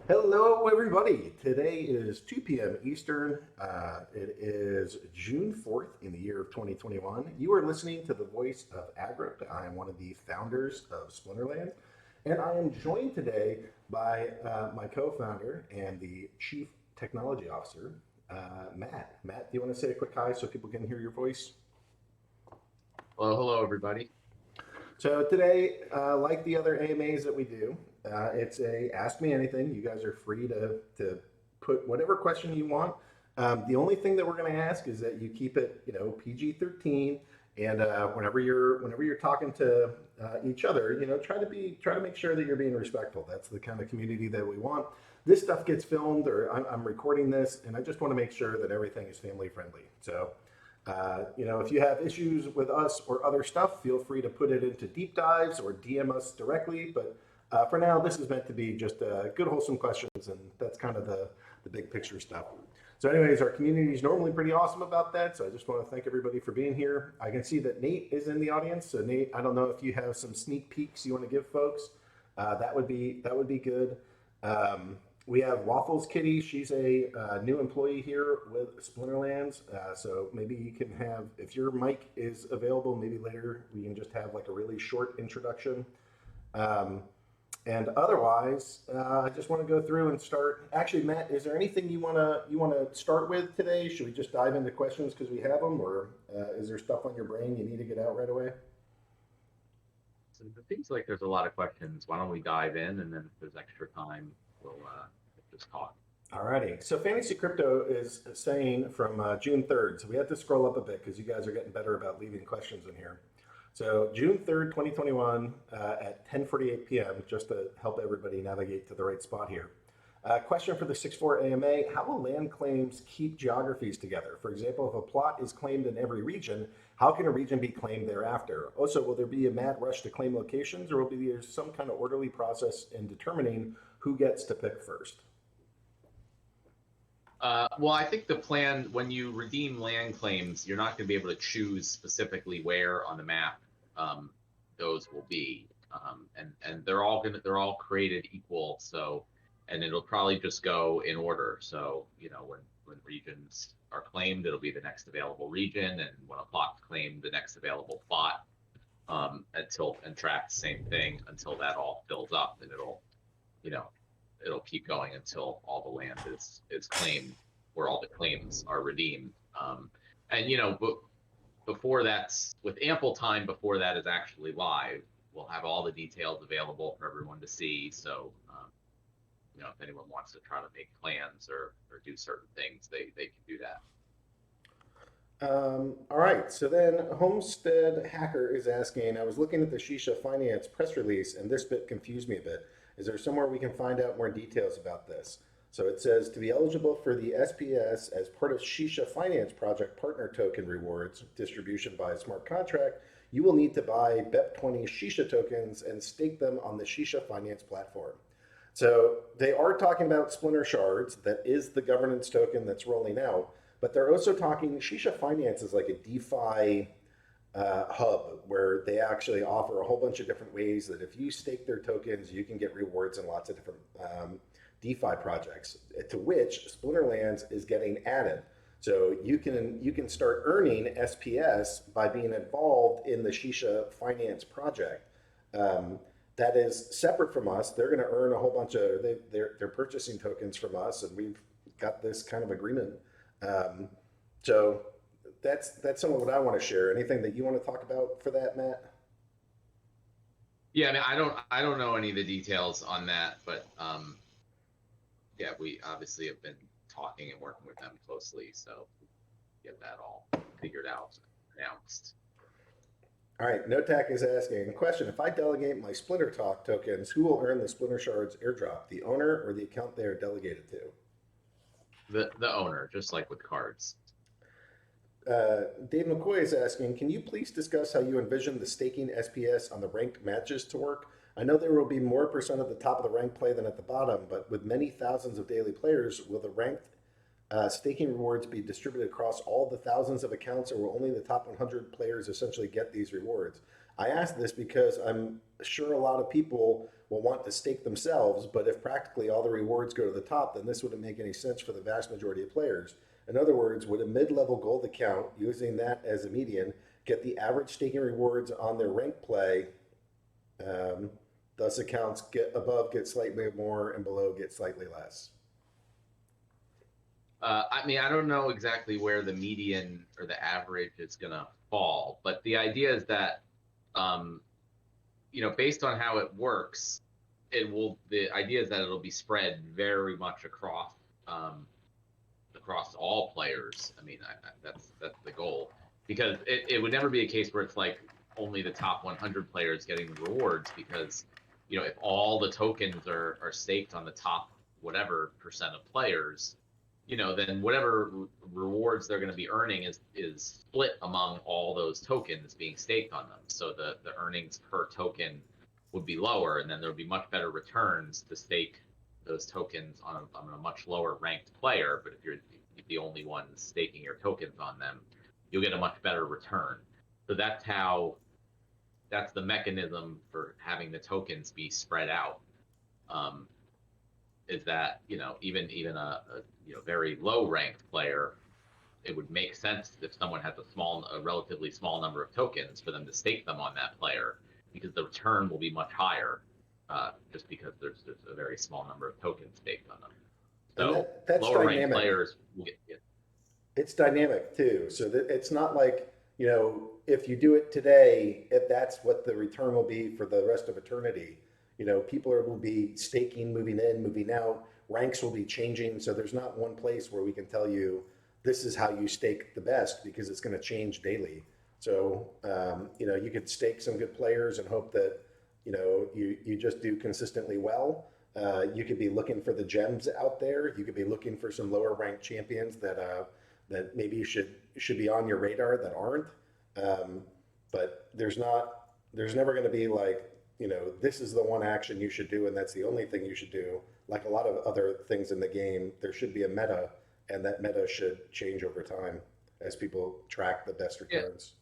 Hello, everybody. Today is 2 p.m. Eastern. It is June 4th in the year of 2021. You are listening to the voice of aggroed. I am one of the founders of Splinterlands, and I am joined today by my co-founder and the chief technology officer, Matt. Matt, do you want to say a quick hi so people can hear your voice? Hello, everybody. So today, like the other AMAs that we do, it's a ask me anything. You guys are free to put whatever question you want. The only thing that we're going to ask is that you keep it, PG-13, and whenever you're talking to each other, try to make sure that you're being respectful. That's the kind of community that we want. This stuff gets filmed, or I'm recording this, and I just want to make sure that everything is family friendly. So. If you have issues with us or other stuff, feel free to put it into deep dives or DM us directly. But for now, this is meant to be just good, wholesome questions, and that's kind of the big picture stuff. So, anyways, our community is normally pretty awesome about that. So, I just want to thank everybody for being here. I can see that Nate is in the audience. So, Nate, I don't know if you have some sneak peeks you want to give folks. That would be good. We have Waffles Kitty. She's a new employee here with Splinterlands. So maybe you can have, if your mic is available, maybe later we can just have like a really short introduction. Um, and otherwise, I just want to go through and start. Actually, Matt, is there anything you wanna start with today? Should we just dive into questions because we have them, or is there stuff on your brain you need to get out right away? So it seems like there's a lot of questions. Why don't we dive in, and then if there's extra time, we'll just talk. Alrighty, so Fantasy Crypto is saying from June 3rd, so we have to scroll up a bit because you guys are getting better about leaving questions in here. So June 3rd, 2021 at 10:48 p.m., just to help everybody navigate to the right spot here. Question for the 6-4 AMA, how will land claims keep geographies together? For example, if a plot is claimed in every region, how can a region be claimed thereafter? Also, will there be a mad rush to claim locations, or will there be some kind of orderly process in determining who gets to pick first? Well, I think the plan when you redeem land claims, you're not going to be able to choose specifically where on the map um, those will be, and they're all created equal. So, and it'll probably just go in order. So, when regions are claimed, it'll be the next available region, and when a plot's claimed, the next available plot. And track the same thing until that all fills up, and you know it'll keep going until all the land is claimed, where all the claims are redeemed. And but before that's with ample time before that is actually live, we'll have all the details available for everyone to see. So if anyone wants to try to make plans or do certain things, they can do that. All right, so then Homestead Hacker is asking, I was looking at the Shisha Finance press release and this bit confused me a bit. Is there somewhere we can find out more details about this? So it says to be eligible for the SPS as part of Shisha Finance Project Partner Token Rewards distribution by a smart contract, you will need to buy BEP20 Shisha tokens and stake them on the Shisha Finance platform. So they are talking about Splinter Shards, that is the governance token that's rolling out, but they're also talking Shisha Finance is like a DeFi hub where they actually offer a whole bunch of different ways that if you stake their tokens, you can get rewards in lots of different DeFi projects, to which Splinterlands is getting added. So you can start earning SPS by being involved in the Shisha Finance project. That is separate from us. They're going to earn a whole bunch of they're purchasing tokens from us, and we've got this kind of agreement. So that's some of what I want to share. Anything that you want to talk about for that, Matt? Yeah, I mean, I don't know any of the details on that, but yeah, we obviously have been talking and working with them closely, so get that all figured out, announced. All right, NoTac is asking, question, if I delegate my Splinter Talk tokens, who will earn the Splinter Shards airdrop, the owner or the account they are delegated to? The owner, just like with cards. Dave McCoy is asking, can you please discuss how you envision the staking SPS on the ranked matches to work? I know there will be more percent at the top of the rank play than at the bottom, but with many thousands of daily players, will the ranked staking rewards be distributed across all the thousands of accounts, or will only the top 100 players essentially get these rewards? I ask this because I'm sure a lot of people will want to stake themselves, but if practically all the rewards go to the top, then this wouldn't make any sense for the vast majority of players. In other words, would a mid-level gold account, using that as a median, get the average staking rewards on their rank play? Um, Thus, accounts get above get slightly more and below get slightly less. I mean, I don't know exactly where the median or the average is going to fall, but the idea is that, um, based on how it works, the idea is that it'll be spread very much across all players. I mean, that's the goal, because it would never be a case where it's like only the top 100 players getting the rewards, because if all the tokens are staked on the top whatever percent of players, then whatever rewards they're going to be earning is split among all those tokens being staked on them. So the earnings per token would be lower, and then there would be much better returns to stake those tokens on a much lower ranked player. But if you're the only one staking your tokens on them, you'll get a much better return. So that's the mechanism for having the tokens be spread out. Is that even a very low ranked player, it would make sense if someone has a relatively small number of tokens for them to stake them on that player, because the return will be much higher, just because there's a very small number of tokens staked on them. And So that's lower ranked dynamic. players will get. It's dynamic too. So that it's not like, if you do it today, if that's what the return will be for the rest of eternity. People will be staking, moving in, moving out. Ranks will be changing. So there's not one place where we can tell you this is how you stake the best, because it's going to change daily. So, you could stake some good players and hope that, you just do consistently well. You could be looking for the gems out there. You could be looking for some lower ranked champions that maybe should be on your radar that aren't. But there's never going to be like, this is the one action you should do, and that's the only thing you should do. Like a lot of other things in the game, there should be a meta, and that meta should change over time as people track the best returns.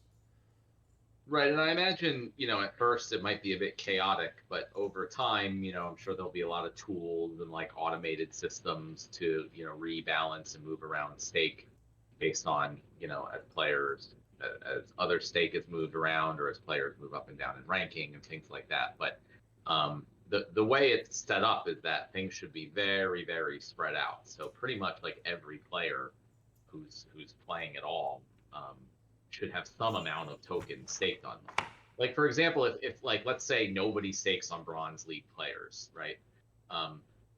Right, and I imagine, at first it might be a bit chaotic, but over time, I'm sure there'll be a lot of tools and like automated systems to, rebalance and move around stake based on, as other stake is moved around, or as players move up and down in ranking and things like that. But the way it's set up is that things should be very, very spread out. So pretty much like every player who's playing at all, should have some amount of tokens staked on them. Like, for example, if like, let's say nobody stakes on Bronze League players, right?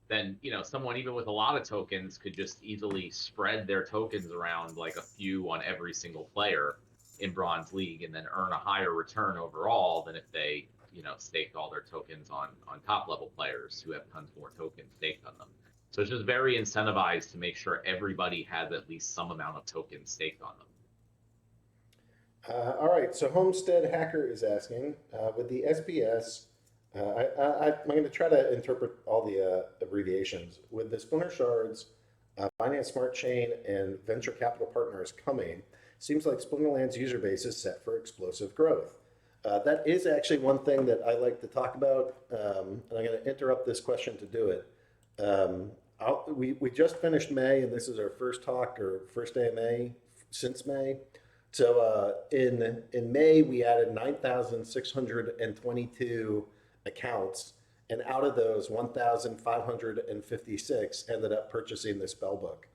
Then, someone even with a lot of tokens could just easily spread their tokens around, like a few on every single player in Bronze League, and then earn a higher return overall than if they, staked all their tokens on top level players who have tons more tokens staked on them. So it's just very incentivized to make sure everybody has at least some amount of tokens staked on them. All right, so Homestead Hacker is asking, with the SBS, I'm going to try to interpret all the abbreviations. With the Splinter Shards, Finance Smart Chain, and venture capital partners coming, seems like Splinterland's user base is set for explosive growth. That is actually one thing that I like to talk about, and I'm going to interrupt this question to do it. We just finished May, and this is our first talk or first AMA since May. So in May, we added 9,622 accounts, and out of those, 1,556 ended up purchasing the spellbook.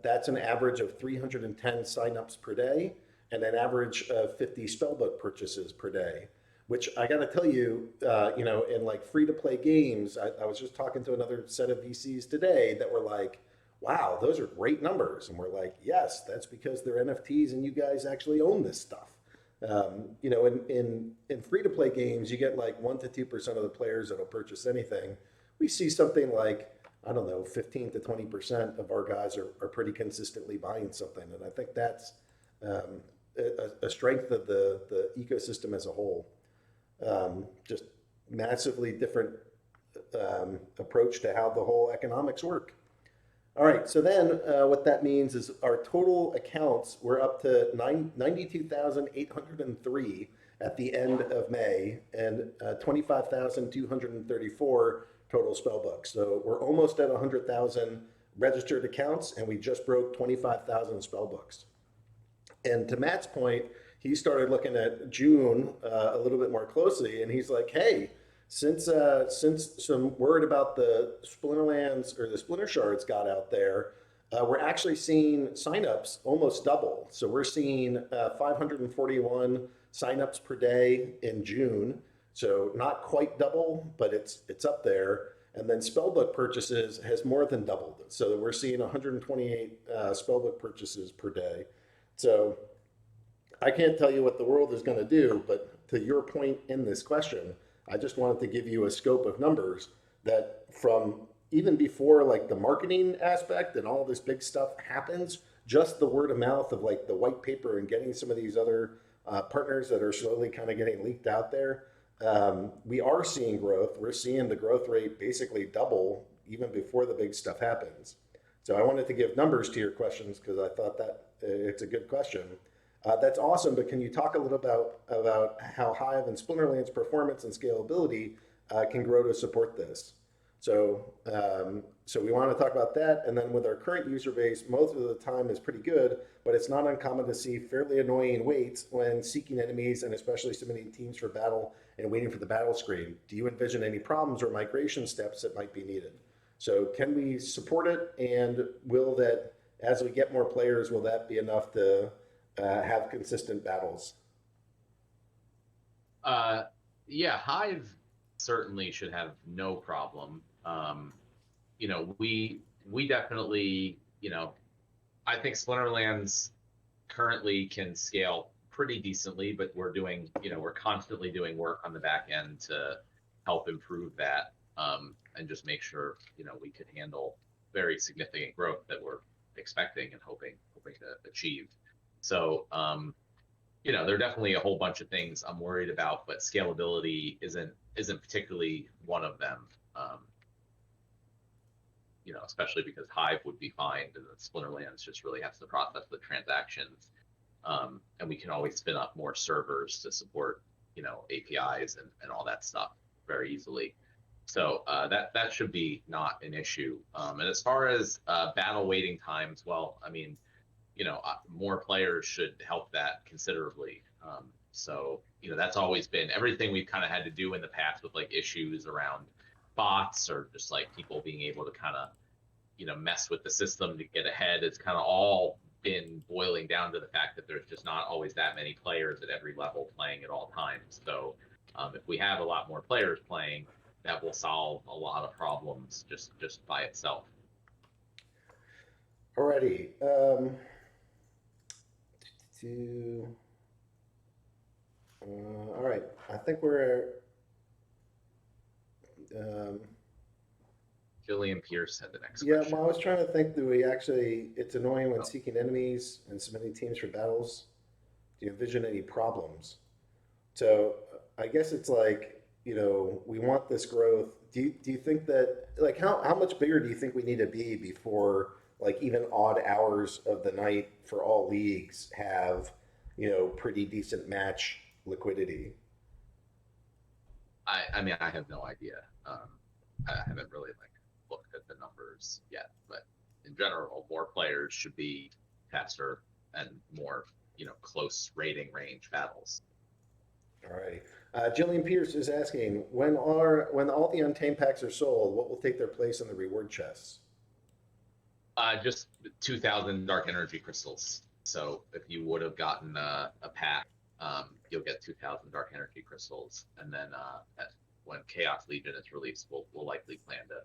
That's an average of 310 signups per day and an average of 50 spellbook purchases per day, which I got to tell you, in like free-to-play games, I was just talking to another set of VCs today that were like, wow, those are great numbers. And we're like, yes, that's because they're NFTs and you guys actually own this stuff. In free-to-play games, you get like 1 to 2% of the players that'll purchase anything. We see something like, I don't know, 15 to 20% of our guys are pretty consistently buying something. And I think that's a strength of the ecosystem as a whole. Just massively different approach to how the whole economics work. All right, so then what that means is our total accounts were up to 92,803 at the end of May, and 25,234 total spell books. So we're almost at 100,000 registered accounts, and we just broke 25,000 spell books. And to Matt's point, he started looking at June a little bit more closely, and he's like, "Hey, since some word about the Splinterlands or the Splinter Shards got out there, we're actually seeing signups almost double. So we're seeing 541 signups per day in June. So not quite double, but it's up there. And then spellbook purchases has more than doubled. So we're seeing 128 spellbook purchases per day. So I can't tell you what the world is going to do, but to your point in this question, I just wanted to give you a scope of numbers that from even before like the marketing aspect and all this big stuff happens, just the word of mouth of like the white paper and getting some of these other partners that are slowly kind of getting leaked out there, we are seeing growth. We're seeing the growth rate basically double even before the big stuff happens. So I wanted to give numbers to your questions because I thought that it's a good question. That's awesome, but can you talk a little about how Hive and Splinterlands performance and scalability can grow to support this? So we want to talk about that, and then with our current user base, most of the time is pretty good, but it's not uncommon to see fairly annoying waits when seeking enemies and especially submitting teams for battle and waiting for the battle screen. Do you envision any problems or migration steps that might be needed? So can we support it, and will that, as we get more players, will that be enough to have consistent battles? Yeah, Hive certainly should have no problem. We definitely, I think Splinterlands currently can scale pretty decently, but we're constantly doing work on the back end to help improve that, and just make sure, we could handle very significant growth that we're expecting and hoping to achieve. So, there are definitely a whole bunch of things I'm worried about, but scalability isn't particularly one of them. Especially because Hive would be fine, and the Splinterlands just really has to process the transactions, and we can always spin up more servers to support, APIs and all that stuff very easily. So that should be not an issue. And as far as battle waiting times, well, I mean, more players should help that considerably. So that's always been everything we've kind of had to do in the past with like issues around bots or just like people being able to kind of mess with the system to get ahead. It's kind of all been boiling down to the fact that there's just not always that many players at every level playing at all times. So if we have a lot more players playing, that will solve a lot of problems just by itself. Alrighty. All right. I think we're. Jillian Pierce had the next Yeah, question. well, I was trying to think, do we actually, it's annoying when seeking enemies and submitting teams for battles. Do you envision any problems? So I guess it's like, we want this growth. Do you think that, like, how much bigger do you think we need to be before, like, even odd hours of the night for all leagues have, pretty decent match liquidity? I mean, I have no idea. I haven't really looked at the numbers yet, but in general, more players should be faster and more, close rating range battles. All right. Jillian Pierce is asking, when all the Untamed packs are sold, what will take their place in the reward chests? Just 2,000 dark energy crystals. So if you would have gotten a pack, you'll get 2,000 dark energy crystals, and then when Chaos Legion is released, we'll likely plan to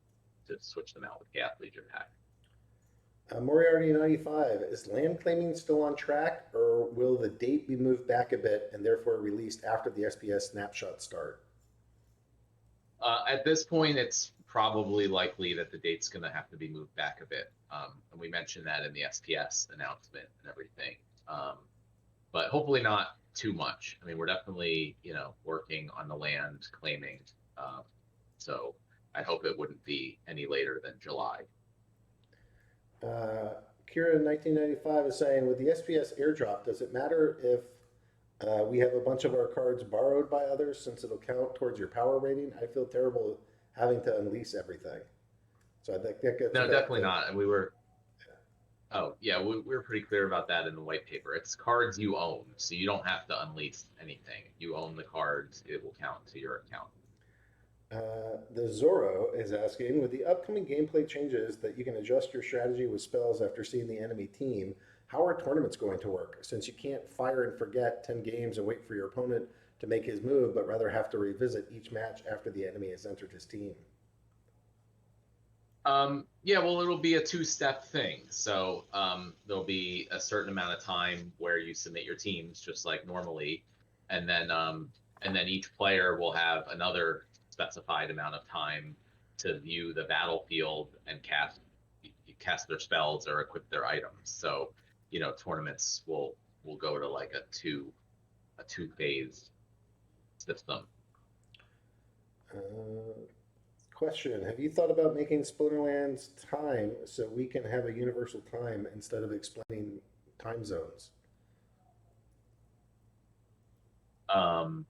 switch them out with Chaos Legion pack. Moriarty 95, is land claiming still on track, or will the date be moved back a bit and therefore released after the SPS snapshot start? At this point, it's probably likely that the date's going to have to be moved back a bit. And we mentioned that in the SPS announcement and everything. But hopefully not too much. I mean, we're definitely, working on the land claiming. So I hope it wouldn't be any later than July. Kira 1995 is saying, with the SPS airdrop, does it matter if We have a bunch of our cards borrowed by others since it'll count towards your power rating. I feel terrible having to unleash everything. So I think that gets No, back definitely to, not. And we were, oh yeah, we were pretty clear about that in the white paper. It's cards you own, so you don't have to unleash anything. If you own the cards, it will count to your account. the Zorro is asking, with the upcoming gameplay changes that you can adjust your strategy with spells after seeing the enemy team, how are tournaments going to work? Since you can't fire and forget 10 games and wait for your opponent to make his move, but rather have to revisit each match after the enemy has entered his team. Yeah, well, it'll be a two-step thing. So there'll be a certain amount of time where you submit your teams just like normally, and then each player will have another specified amount of time to view the battlefield and cast their spells or equip their items. So, tournaments will go to like a two-phase system. Uh, Question: have you thought about making Splinterlands time so we can have a universal time instead of explaining time zones? Um,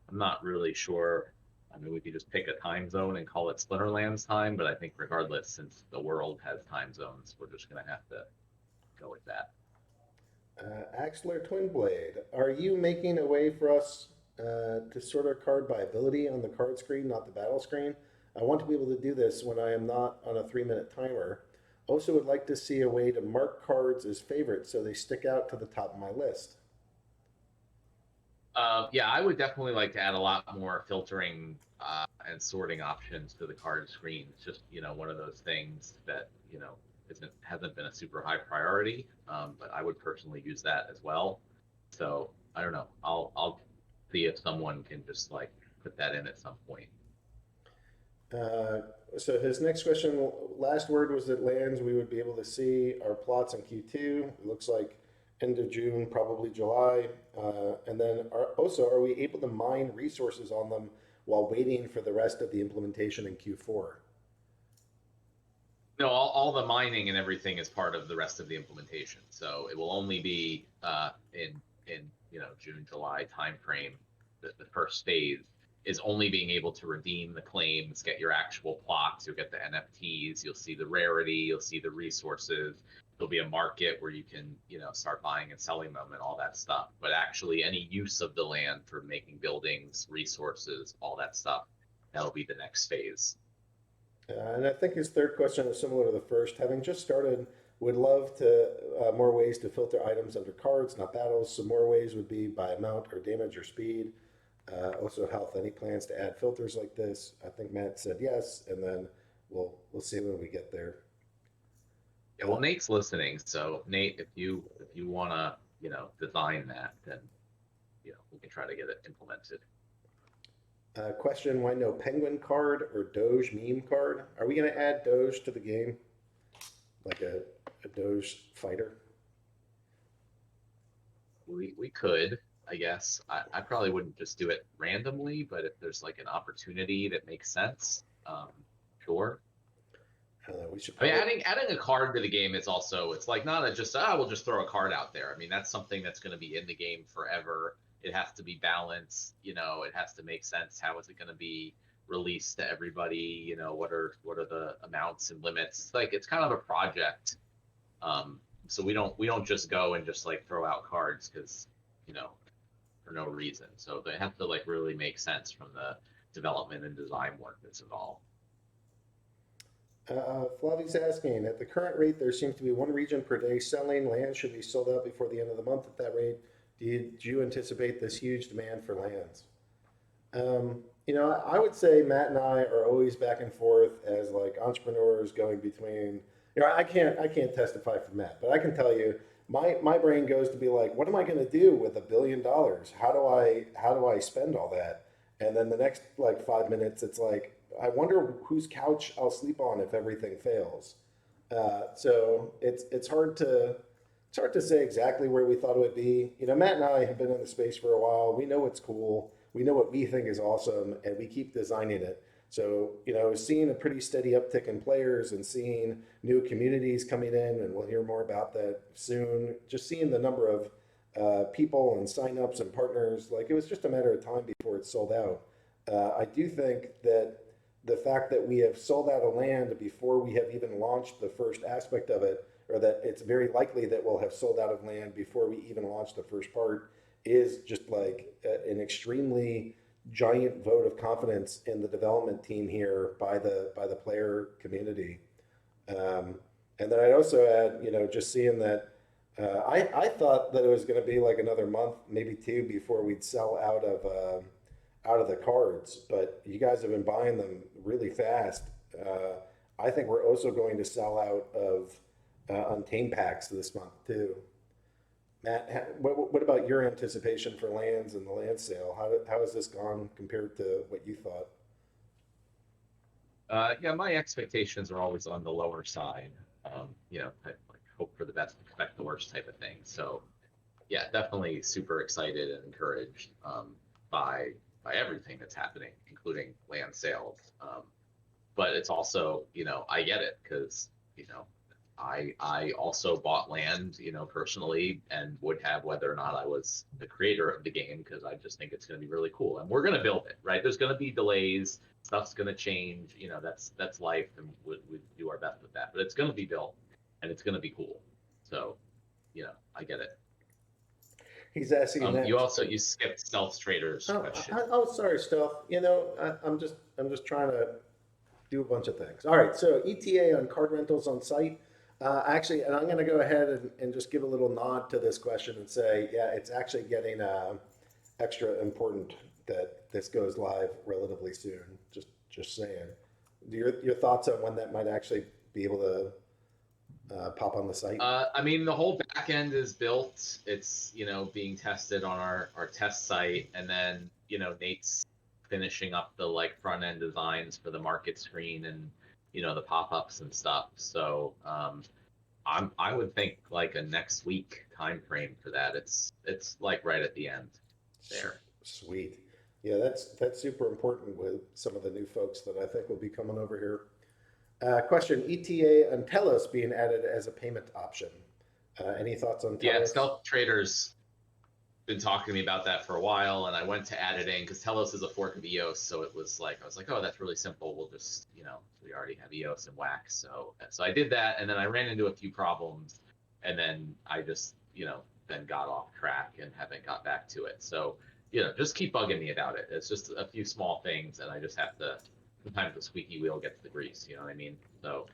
I'm not really sure. I mean, we could just pick a time zone and call it Splinterlands time, but I think regardless, since the world has time zones, we're just gonna have to go with that. Axler Twinblade, are you making a way for us to sort our card by ability on the card screen, not the battle screen? I want to be able to do this when I am not on a 3-minute timer. Also, would like to see a way to mark cards as favorites so they stick out to the top of my list. Yeah, I would definitely like to add a lot more filtering and sorting options to the card screen. It's just one of those things that hasn't been a super high priority, but I would personally use that as well. So I don't know. I'll see if someone can just like put that in at some point. Uh, so his next question, last word was that lands we would be able to see our plots in Q2. It looks like end of June, probably July. And then also, are we able to mine resources on them while waiting for the rest of the implementation in Q4? No, all the mining and everything is part of the rest of the implementation. So it will only be in June, July timeframe. The first phase is only being able to redeem the claims, get your actual plots. You'll get the NFTs. You'll see the rarity. You'll see the resources. There'll be a market where you can start buying and selling them and all that stuff. But actually, any use of the land for making buildings, resources, all that stuff, that'll be the next phase. And I think his third question is similar to the first. Having just started, would love to more ways to filter items under cards, not battles. So more ways would be by amount or damage or speed. Also health. Any plans to add filters like this? I think Matt said yes, and then we'll see when we get there. Yeah, well, Nate's listening, so Nate, if you wanna design that, then we can try to get it implemented. Question: why no penguin card or Doge meme card? Are we going to add Doge to the game, like a Doge fighter? We could, I guess. I probably wouldn't just do it randomly, but if there's like an opportunity that makes sense, sure. I don't know. We should I mean, probably. adding a card to the game is also, it's like not a just we'll just throw a card out there. I mean, that's something that's going to be in the game forever. It has to be balanced. It has to make sense. How is it going to be released to everybody? What are the amounts and limits? Like it's kind of a project. So we don't just go and just like throw out cards because you know for no reason. So they have to like really make sense from the development and design work that's involved. Flavi's asking, at the current rate, there seems to be one region per day selling. Land should be sold out before the end of the month at that rate. Do you anticipate this huge demand for lands? I would say Matt and I are always back and forth as like entrepreneurs going between. I can't testify for Matt, but I can tell you, my brain goes to be like, what am I going to do with $1 billion? How do I spend all that? And then the next like 5 minutes, it's like, I wonder whose couch I'll sleep on if everything fails. So it's hard to say exactly where we thought it would be. Matt and I have been in the space for a while. We know it's cool. We know what we think is awesome, and we keep designing it. So, seeing a pretty steady uptick in players and seeing new communities coming in, and we'll hear more about that soon. Just seeing the number of people and signups and partners. Like it was just a matter of time before it sold out. I do think that the fact that we have sold out of land before we have even launched the first aspect of it, or that it's very likely that we'll have sold out of land before we even launch the first part, is just like an extremely giant vote of confidence in the development team here by the player community. And then I'd also add, you know, just seeing that I thought that it was going to be like another month, maybe two, before we'd sell out of the cards. But you guys have been buying them really fast. I think we're also going to sell out of Untamed packs this month too. Matt, what about your anticipation for lands and the land sale? How has this gone compared to what you thought? Yeah, my expectations are always on the lower side. You know, I like hope for the best, expect the worst type of thing. So yeah, definitely super excited and encouraged by by everything that's happening, including land sales. But it's also, you know, I get it because, you know, I also bought land, you know, personally, and would have whether or not I was the creator of the game, because I just think it's going to be really cool, and we're going to build it, right? There's going to be delays, stuff's going to change, you know, that's life, and we do our best with that. But it's going to be built, and it's going to be cool. So, you know, I get it. He's asking You that. also you skipped Stealth Trader's question. Sorry, Stealth. You know, I'm just trying to do a bunch of things. All right, so ETA on card rentals on site. Actually, and I'm going to go ahead and just give a little nod to this question and say, yeah, it's actually getting extra important that this goes live relatively soon. Just saying. Your thoughts on when that might actually be able to pop on the site? I mean, the whole back end is built. It's, you know, being tested on our test site, and then, you know, Nate's finishing up the like front end designs for the market screen and, you know, the pop-ups and stuff. So I would think like a next week time frame for that. It's like right at the end there. Sweet. Yeah, that's super important with some of the new folks that I think will be coming over here. Question: ETA and Telos being added as a payment option. Any thoughts on Yeah, Telos? Stealth Traders been talking to me about that for a while, and I went to add it in because Telos is a fork of EOS, so it was like I was like, oh, that's really simple. We'll just, you know, we already have EOS and Wax, so I did that, and then I ran into a few problems, and then I just, you know, then got off track and haven't got back to it. So, you know, just keep bugging me about it. It's just a few small things, and I just have to. Sometimes the squeaky wheel gets the grease. You know what I mean? So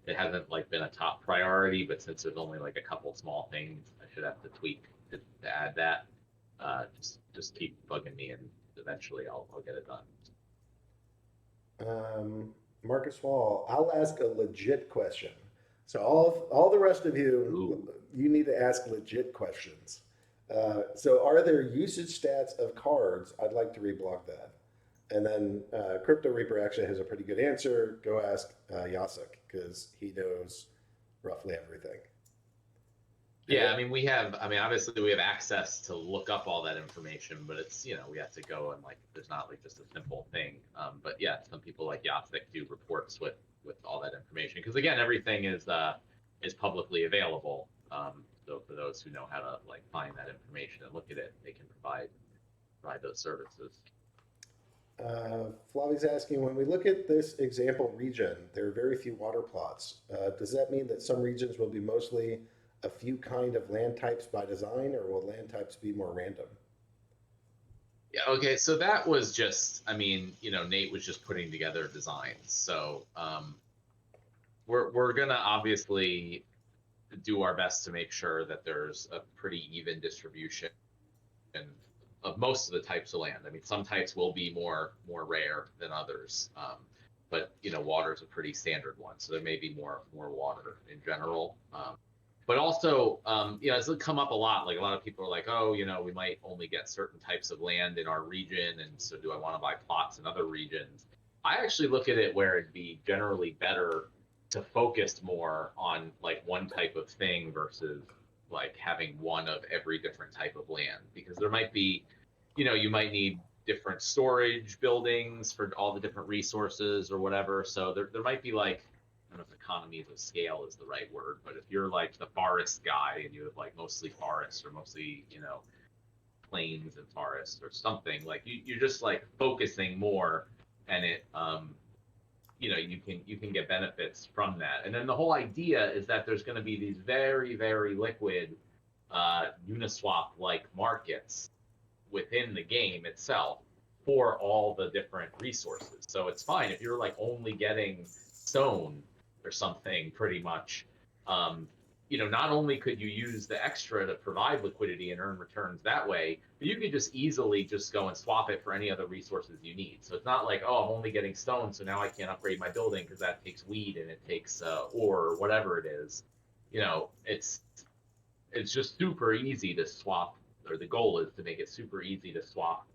it hasn't like been a top priority, but since there's only like a couple small things, I should have to tweak to add that. Just keep bugging me, and eventually I'll get it done. Marcus Wall, I'll ask a legit question. So all the rest of you, Ooh. you need to ask legit questions. So are there usage stats of cards? I'd like to reblog that. And then Crypto Reaper actually has a pretty good answer. Go ask Yasik because he knows roughly everything. Yeah, I mean I mean obviously we have access to look up all that information, but it's, you know, we have to go and like there's not like just a simple thing. But yeah, some people like Yasik do reports with all that information because again everything is publicly available. So for those who know how to like find that information and look at it, they can provide those services. Flavi's asking, when we look at this example region, there are very few water plots. Does that mean that some regions will be mostly a few kind of land types by design, or will land types be more random? Yeah, okay, so that was just, I mean, you know, Nate was just putting together designs. So we're gonna obviously do our best to make sure that there's a pretty even distribution of most of the types of land. I mean, some types will be more rare than others, but you know, water is a pretty standard one, so there may be more water in general. But also, you know, it's come up a lot. Like a lot of people are like, oh, you know, we might only get certain types of land in our region, and so do I want to buy plots in other regions? I actually look at it where it'd be generally better to focus more on like one type of thing versus like having one of every different type of land, because there might be, you know, you might need different storage buildings for all the different resources or whatever. So there might be like don't know if economies of scale is the right word, but if you're like the forest guy and you have like mostly forests or mostly, plains and forests or something, like you're just like focusing more, and it you can get benefits from that. And then the whole idea is that there's going to be these very, very liquid Uniswap like markets within the game itself for all the different resources. So it's fine if you're like only getting stone or something pretty much. Not only could you use the extra to provide liquidity and earn returns that way, but you could just easily just go and swap it for any other resources you need. So it's not like, oh, I'm only getting stone, so now I can't upgrade my building because that takes weed and it takes ore or whatever it is. It's just super easy to swap, or the goal is to make it super easy to swap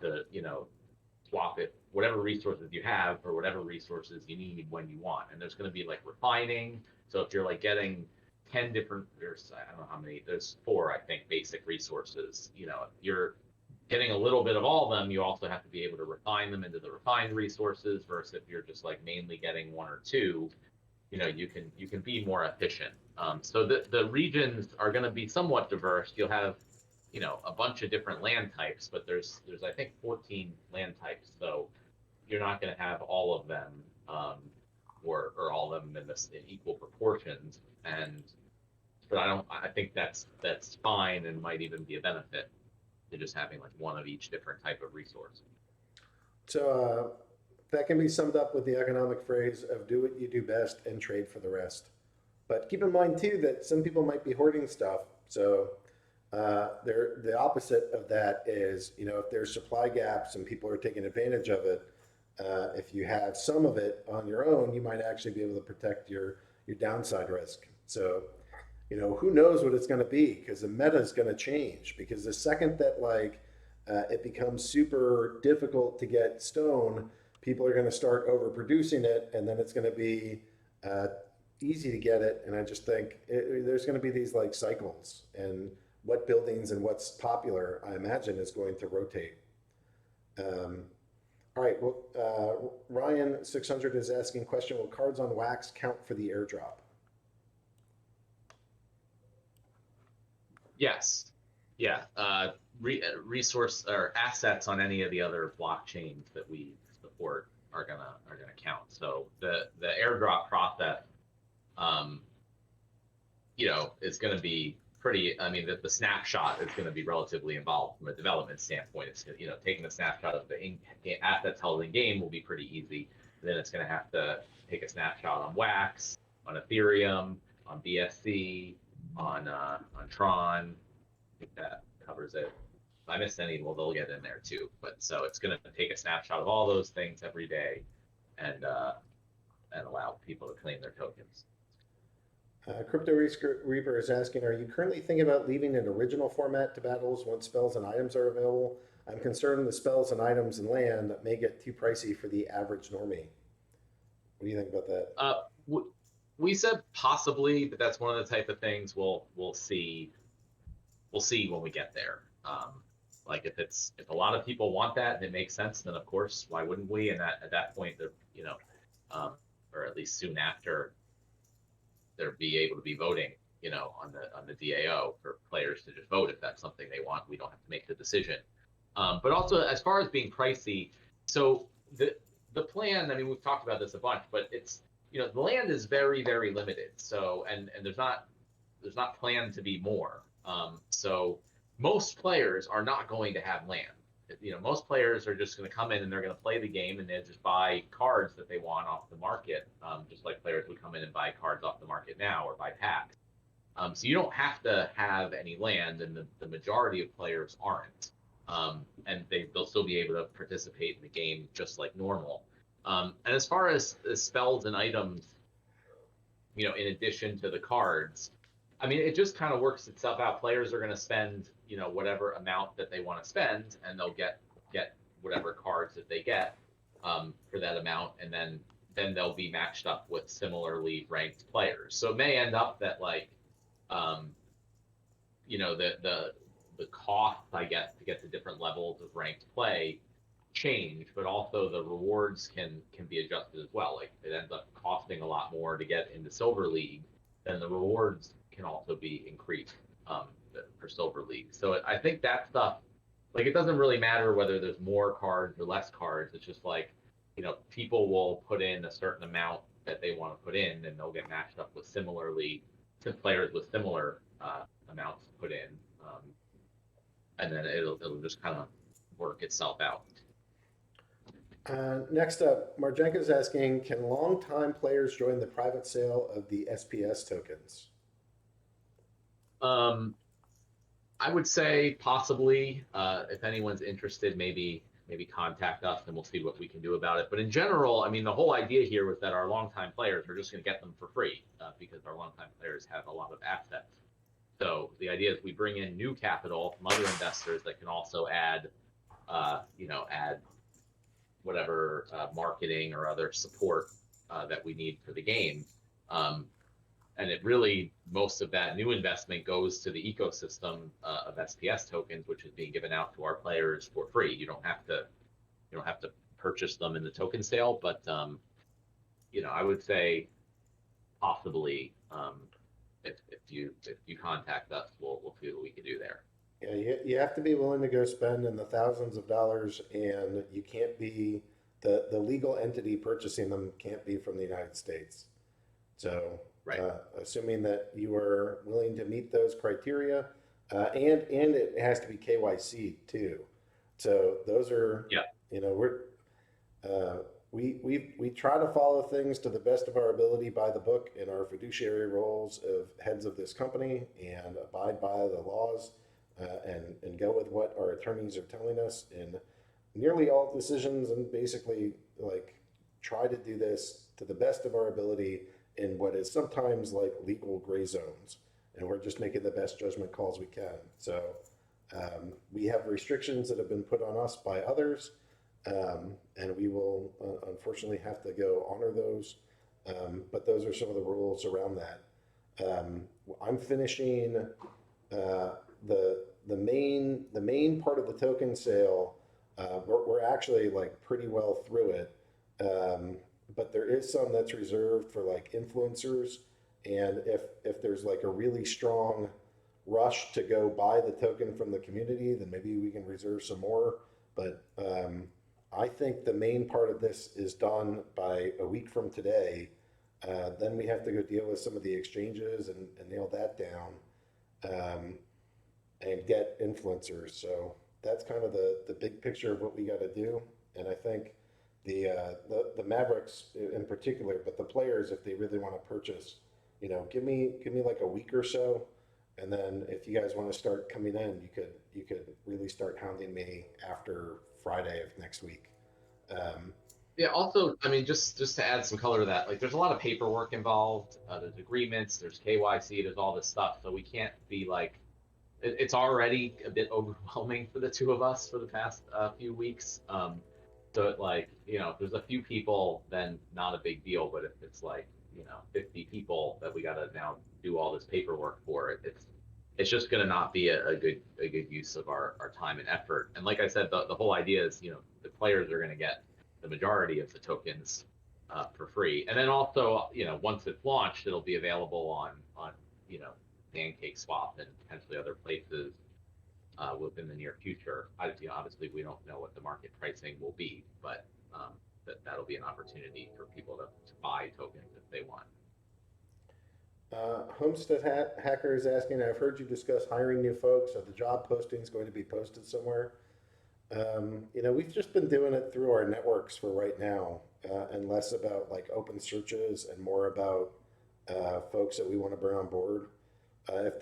it, whatever resources you have for whatever resources you need when you want. And there's going to be like refining. So if you're like getting 10 different, I don't know how many, there's 4, I think, basic resources. You're getting a little bit of all of them. You also have to be able to refine them into the refined resources, versus if you're just like mainly getting 1 or 2, you can be more efficient. So the regions are going to be somewhat diverse. You'll have a bunch of different land types, but there's I think 14 land types, so you're not going to have all of them, or all of them in equal proportions. But I think that's fine, and might even be a benefit to just having like one of each different type of resource. So that can be summed up with the economic phrase of do what you do best and trade for the rest. But keep in mind too that some people might be hoarding stuff. So the opposite of that is, if there's supply gaps and people are taking advantage of it, if you have some of it on your own, you might actually be able to protect your downside risk. So, who knows what it's going to be, because the meta is going to change. Because the second that it becomes super difficult to get stone, people are going to start overproducing it, and then it's going to be easy to get it. And I just think there's going to be these like cycles, and what buildings and what's popular, I imagine, is going to rotate. All right. Well, Ryan 600 is asking question: will cards on wax count for the airdrop? Yes. Yeah. Resource or assets on any of the other blockchains that we support are gonna count. So the airdrop process, is going to be pretty. I mean, the snapshot is going to be relatively involved from a development standpoint. It's taking a snapshot of the assets held in game will be pretty easy. Then it's going to have to take a snapshot on Wax, on Ethereum, on BSC, on Tron. I think that covers it. If I missed any, well, they'll get in there too. But so it's going to take a snapshot of all those things every day, and allow people to claim their tokens. Crypto Reaper is asking, are you currently thinking about leaving an original format to battles once spells and items are available? I'm concerned the spells and items and land may get too pricey for the average normie. What do you think about that? We said possibly, but that's one of the type of things we'll see. We'll see when we get there. Like if a lot of people want that and it makes sense, then of course, why wouldn't we? And at that point, or at least soon after, they'll be able to be voting, on the DAO for players to just vote if that's something they want. We don't have to make the decision. But also, as far as being pricey, so the plan. I mean, we've talked about this a bunch, but it's the land is very, very limited. So and there's not planned to be more. So most players are not going to have land. Most players are just going to come in and they're going to play the game, and they'll just buy cards that they want off the market, just like players would come in and buy cards off the market now, or buy packs. So you don't have to have any land, and the majority of players aren't. And they'll still be able to participate in the game just like normal. And as far as the spells and items, in addition to the cards, I mean, it just kind of works itself out. Players are going to spend, whatever amount that they want to spend, and they'll get whatever cards that they get for that amount, and then they'll be matched up with similarly ranked players. So it may end up that the cost I get to get to different levels of ranked play change, but also the rewards can be adjusted as well. Like it ends up costing a lot more to get into Silver League, then the rewards can also be increased um, for Silver League. So I think that stuff, like it doesn't really matter whether there's more cards or less cards. It's just like, people will put in a certain amount that they want to put in, and they'll get matched up with players with similar amounts put in, and then it'll just kind of work itself out. Next up, Marjenko's asking, can longtime players join the private sale of the SPS tokens? I would say possibly. If anyone's interested, maybe contact us and we'll see what we can do about it. But in general, I mean, the whole idea here was that our longtime players are just going to get them for free because our longtime players have a lot of assets. So the idea is we bring in new capital from other investors that can also add whatever marketing or other support that we need for the game. And it really, most of that new investment goes to the ecosystem of SPS tokens, which is being given out to our players for free. You don't have to purchase them in the token sale, but I would say possibly if you contact us, we'll see what we can do there. Yeah, you have to be willing to go spend in the thousands of dollars, and you can't be the legal entity purchasing them can't be from the United States. So, right. Assuming that you are willing to meet those criteria, and it has to be KYC too. So those are, we try to follow things to the best of our ability by the book in our fiduciary roles of heads of this company and abide by the laws. And go with what our attorneys are telling us in nearly all decisions, and basically like try to do this to the best of our ability in what is sometimes like legal gray zones, and we're just making the best judgment calls we can. So we have restrictions that have been put on us by others, and we will unfortunately have to go honor those, but those are some of the rules around that. I'm finishing the main part of the token sale. We're actually like pretty well through it, but there is some that's reserved for like influencers, and if there's like a really strong rush to go buy the token from the community, then maybe we can reserve some more. But I think the main part of this is done by a week from today. Then we have to go deal with some of the exchanges and nail that down. And get influencers. So that's kind of the big picture of what we got to do. And I think the Mavericks in particular, but the players, if they really want to purchase, give me like a week or so, and then if you guys want to start coming in, you could really start hounding me after Friday of next week. Yeah. Also, I mean, just to add some color to that, like there's a lot of paperwork involved. There's agreements, there's KYC, there's all this stuff. So we can't be like, it's already a bit overwhelming for the two of us for the past few weeks. So it like, if there's a few people, then not a big deal. But if it's like, 50 people that we got to now do all this paperwork for, it's just going to not be a good use of our time and effort. And like I said, the whole idea is, the players are going to get the majority of the tokens for free. And then also, once it's launched, it'll be available on Pancake Swap and potentially other places within the near future. Obviously, we don't know what the market pricing will be, but that'll be an opportunity for people to buy tokens if they want. Homestead Hacker is asking, I've heard you discuss hiring new folks. Are the job postings going to be posted somewhere? We've just been doing it through our networks for right now, and less about like open searches and more about folks that we want to bring on board. If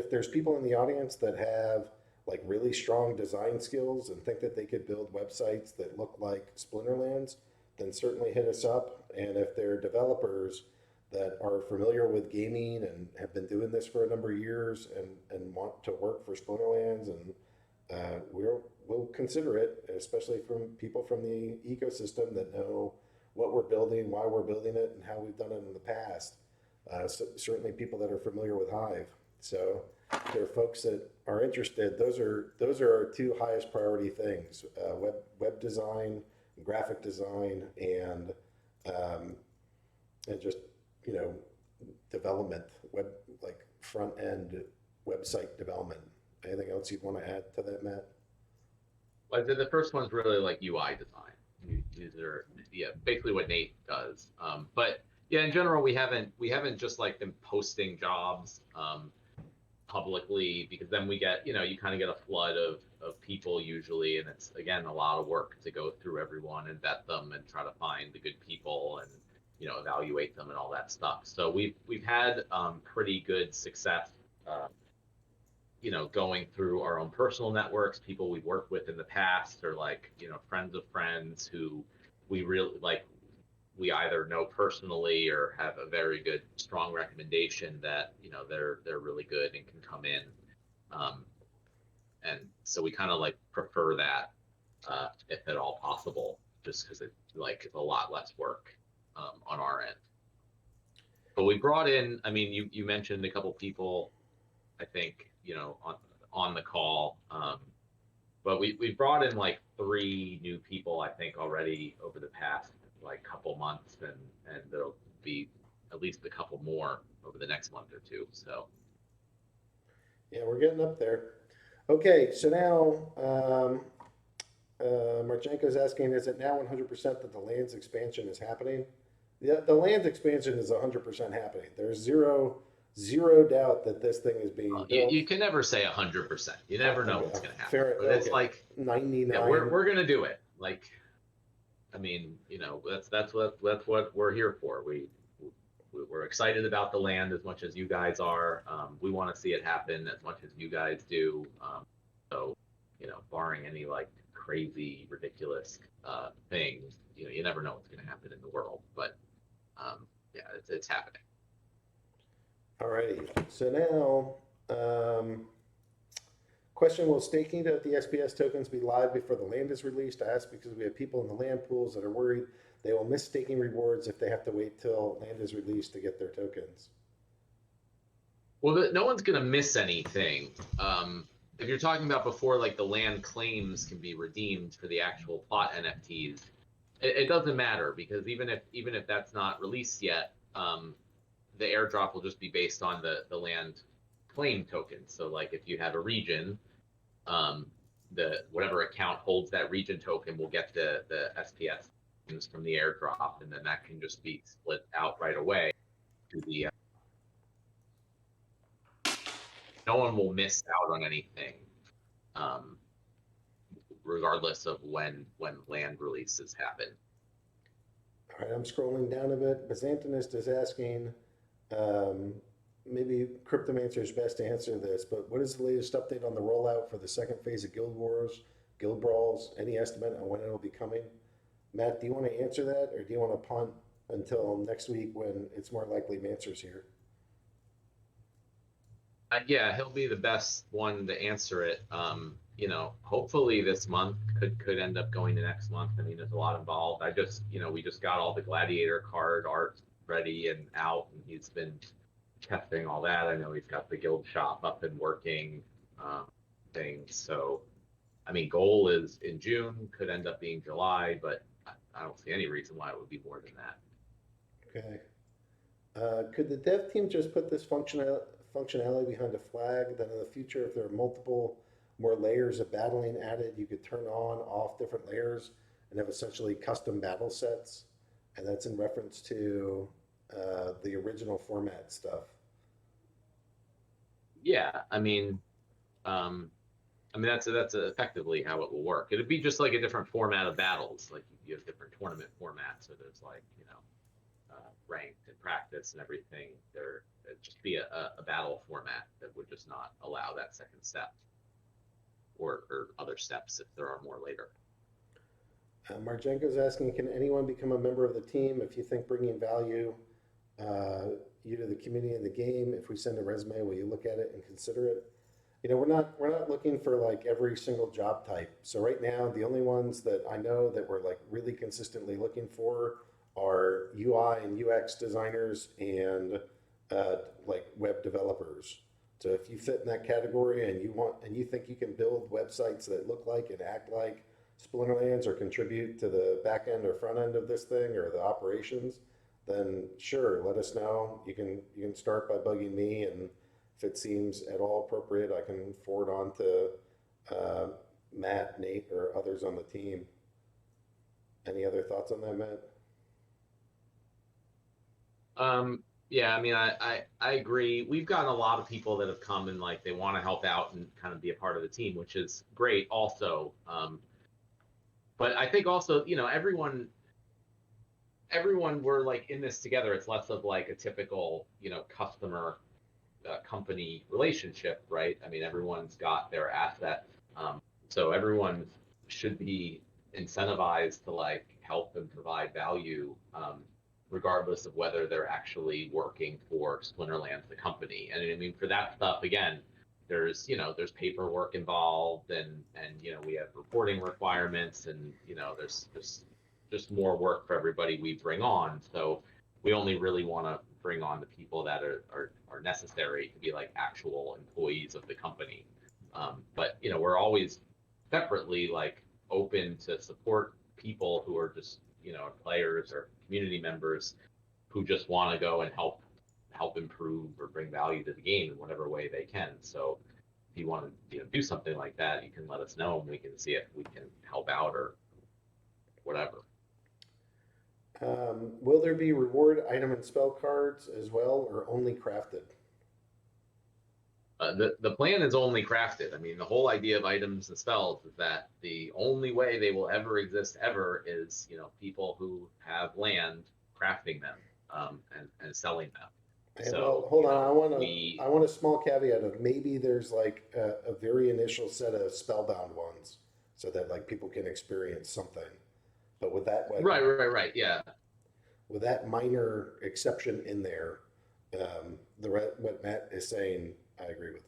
there's people in the audience that have like really strong design skills and think that they could build websites that look like Splinterlands, then certainly hit us up. And if they're developers that are familiar with gaming and have been doing this for a number of years and want to work for Splinterlands, and we'll consider it, especially from people from the ecosystem that know what we're building, why we're building it, and how we've done it in the past. Certainly people that are familiar with Hive. So there are folks that are interested. Those are our two highest priority things: web design, graphic design, um, and just you know development, web like front end website development. Anything else you'd want to add to that, Matt? Well, the first one's really like UI design. These are basically what Nate does. But yeah, in general, we haven't just like been posting jobs publicly, because then we get, you kind of get a flood of people usually, and it's again a lot of work to go through everyone and vet them and try to find the good people and evaluate them and all that stuff. So we've had pretty good success. Going through our own personal networks, people we've worked with in the past, or like, friends of friends who we really like, we either know personally or have a very good, strong recommendation that, they're really good and can come in. And so we kind of like prefer that, if at all possible, just because it's a lot less work, on our end. But we brought in, I mean, you mentioned a couple people, I think, on the call. But we brought in like 3 new people, I think, already over the past like couple months, and there'll be at least a couple more over the next month or two. So Yeah, we're getting up there. Okay, so now Marchenko's asking, is it now 100% that the land's expansion is happening? Yeah, the land's expansion is 100% happening. There's zero doubt that this thing is being built. you can never say 100%. You never know what's going to happen. Fair, but it's okay. like 99. Yeah, we're going to do it. Like, I mean, that's what we're here for. We're excited about the land as much as you guys are. We want to see it happen as much as you guys do. So, barring any like crazy, ridiculous things, you never know what's going to happen in the world. But yeah, it's happening. Alrighty, so now, question, will staking of the SPS tokens be live before the land is released? I ask because we have people in the land pools that are worried they will miss staking rewards if they have to wait till land is released to get their tokens. Well, no one's going to miss anything. If you're talking about before, like the land claims can be redeemed for the actual plot NFTs, it doesn't matter, because even if that's not released yet, the airdrop will just be based on the land claim token. So like if you have a region, the whatever account holds that region token will get the SPS from the airdrop, and then that can just be split out right away to the no one will miss out on anything, regardless of when land releases happen. All right, I'm scrolling down a bit. Byzantinist is asking, maybe Cryptomancer is best to answer this, but what is the latest update on the rollout for the second phase of Guild Wars, Guild Brawls? Any estimate on when it'll be coming? Matt, do you want to answer that, or do you want to punt until next week when it's more likely Mancer's here? Yeah, he'll be the best one to answer it. Hopefully this month could end up going to next month. I mean, there's a lot involved. We just got all the Gladiator card art ready and out, and he's been testing all that. I know he's got the guild shop up and working, things. So, I mean, goal is in June, could end up being July, but I don't see any reason why it would be more than that. Okay. Could the dev team just put this functionality behind a flag, that in the future, if there are multiple more layers of battling added, you could turn on, off different layers and have essentially custom battle sets? And that's in reference to the original format stuff. Yeah, I mean, that's effectively how it will work. It'd be just like a different format of battles. Like you have different tournament formats, so there's like ranked and practice and everything. It'd just be a battle format that would just not allow that second step, or other steps if there are more later. Marjenko's asking, can anyone become a member of the team if you think bringing value you to the community and the game? If we send a resume, will you look at it and consider it? We're not looking for like every single job type. So right now, the only ones that I know that we're like really consistently looking for are UI and UX designers and like web developers to fit in that category and you think you can build websites that look like and act like Splinterlands or contribute to the back end or front end of this thing or the operations, then sure, let us know. You can start by bugging me, and if it seems at all appropriate, I can forward on to Matt, Nate, or others on the team. Any other thoughts on that, Matt? Yeah, I mean, I agree. We've gotten a lot of people that have come and like they want to help out and kind of be a part of the team, which is great also. But I think also, everyone we're like in this together. It's less of like a typical, customer company relationship, right? I mean, everyone's got their assets. So everyone should be incentivized to like help and provide value, regardless of whether they're actually working for Splinterlands, the company. And I mean, for that stuff, again, there's paperwork involved, and we have reporting requirements, and there's just more work for everybody we bring on. So we only really want to bring on the people that are necessary to be like actual employees of the company. But we're always separately like open to support people who are just players or community members who just want to go and help improve or bring value to the game in whatever way they can. So if you want to do something like that, you can let us know and we can see if we can help out or whatever. Will there be reward item and spell cards as well, or only crafted? The plan is only crafted. I mean, the whole idea of items and spells is that the only way they will ever exist ever is people who have land crafting them, and selling them. And So well, hold on. we I want a small caveat of maybe there's like a very initial set of spellbound ones, so that like people can experience something. But with that, like, right, yeah. with that minor exception in there, what Matt is saying, I agree with.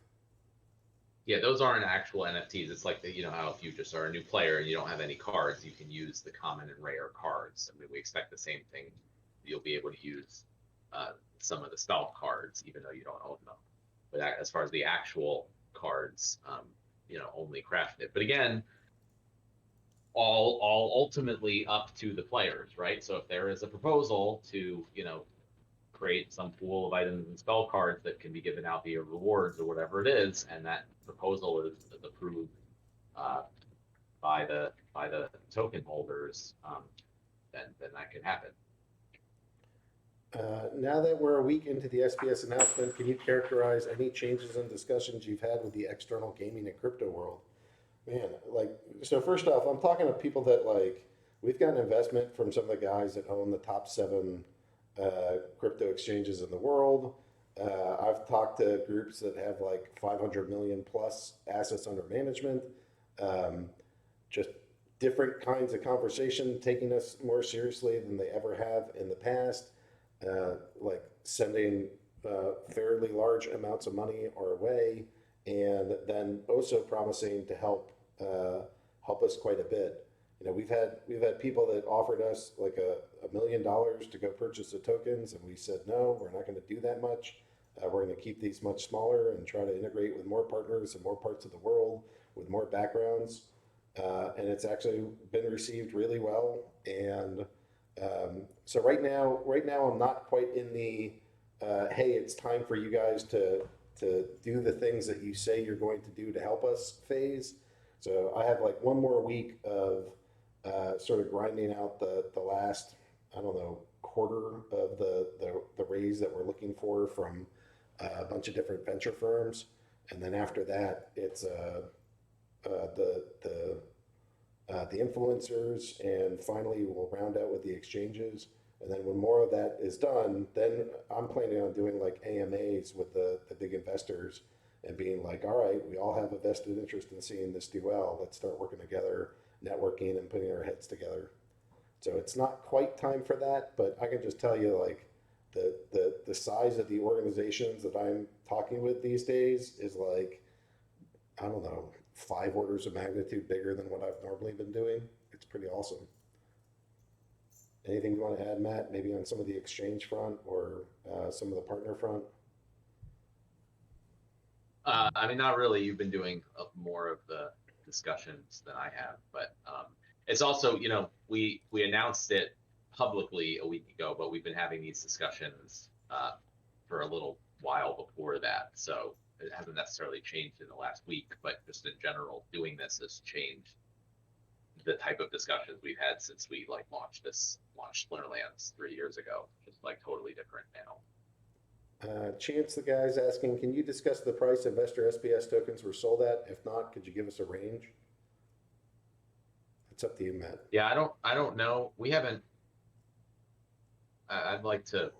Yeah, those aren't actual NFTs. It's like how if you just are a new player and you don't have any cards, you can use the common and rare cards. I mean, we expect the same thing. You'll be able to use some of the spell cards, even though you don't own them. But as far as the actual cards, only crafted. But again, all ultimately up to the players, right? So if there is a proposal to create some pool of items and spell cards that can be given out via rewards or whatever it is, and that proposal is approved by the token holders, then that could happen. Now that we're a week into the SPS announcement, can you characterize any changes and discussions you've had with the external gaming and crypto world? Man, like, so first off, I'm talking to people that like, we've gotten investment from some of the guys that own the top 7 crypto exchanges in the world. I've talked to groups that have like 500 million plus assets under management. Just different kinds of conversation, taking us more seriously than they ever have in the past. Like sending fairly large amounts of money our way, and then also promising to help us quite a bit. We've had people that offered us like $1 million to go purchase the tokens, and we said no, we're not going to do that much. We're going to keep these much smaller and try to integrate with more partners in more parts of the world with more backgrounds. And it's actually been received really well. And so right now I'm not quite in the hey, it's time for you guys to do the things that you say you're going to do to help us phase. So I have like one more week of sort of grinding out the last, I don't know, quarter of the raise that we're looking for from a bunch of different venture firms. And then after that, it's the influencers, and finally we'll round out with the exchanges. And then when more of that is done, then I'm planning on doing like AMAs with the big investors and being like, all right, we all have a vested interest in seeing this do well. Let's start working together, networking and putting our heads together. So it's not quite time for that, but I can just tell you like the size of the organizations that I'm talking with these days is like, I don't know, 5 orders of magnitude bigger than what I've normally been doing. It's pretty awesome. Anything you want to add, Matt? Maybe on some of the exchange front or some of the partner front? I mean, not really. You've been doing more of the discussions than I have, but it's also, we announced it publicly a week ago, but we've been having these discussions for a little while before that. So it hasn't necessarily changed in the last week, but just in general, doing this has changed the type of discussions we've had since we launched Splinterlands 3 years ago. Just totally different now. Chance, the guy's asking, can you discuss the price investor SPS tokens were sold at? If not, could you give us a range? It's up to you, Matt. Yeah, I don't know. We haven't. I'd like to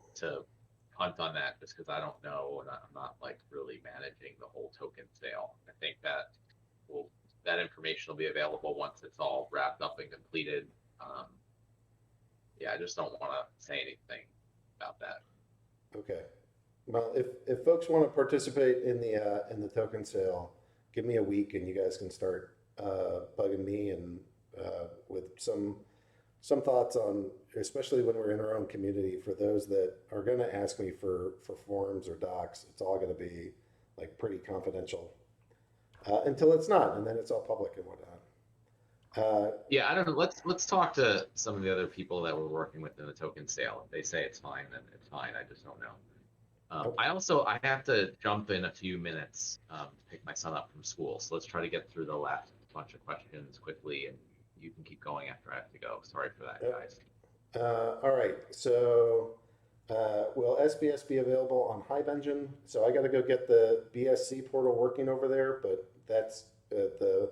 punt on that just because I don't know, and I'm not really managing the whole token sale. I think that information will be available once it's all wrapped up and completed. Yeah, I just don't want to say anything about that. Okay. Well, if folks want to participate in the token sale, give me a week and you guys can start bugging me and with some thoughts on, especially when we're in our own community, for those that are going to ask me for forms or docs, it's all going to be pretty confidential until it's not, and then it's all public and whatnot. Yeah, I don't know. Let's talk to some of the other people that we're working with in the token sale. If they say it's fine, then it's fine. I just don't know. Okay. I have to jump in a few minutes to pick my son up from school. So let's try to get through the last bunch of questions quickly, and you can keep going after I have to go. Sorry for that, guys. All right. So will SBS be available on Hive Engine? So I got to go get the BSC portal working over there, but that's the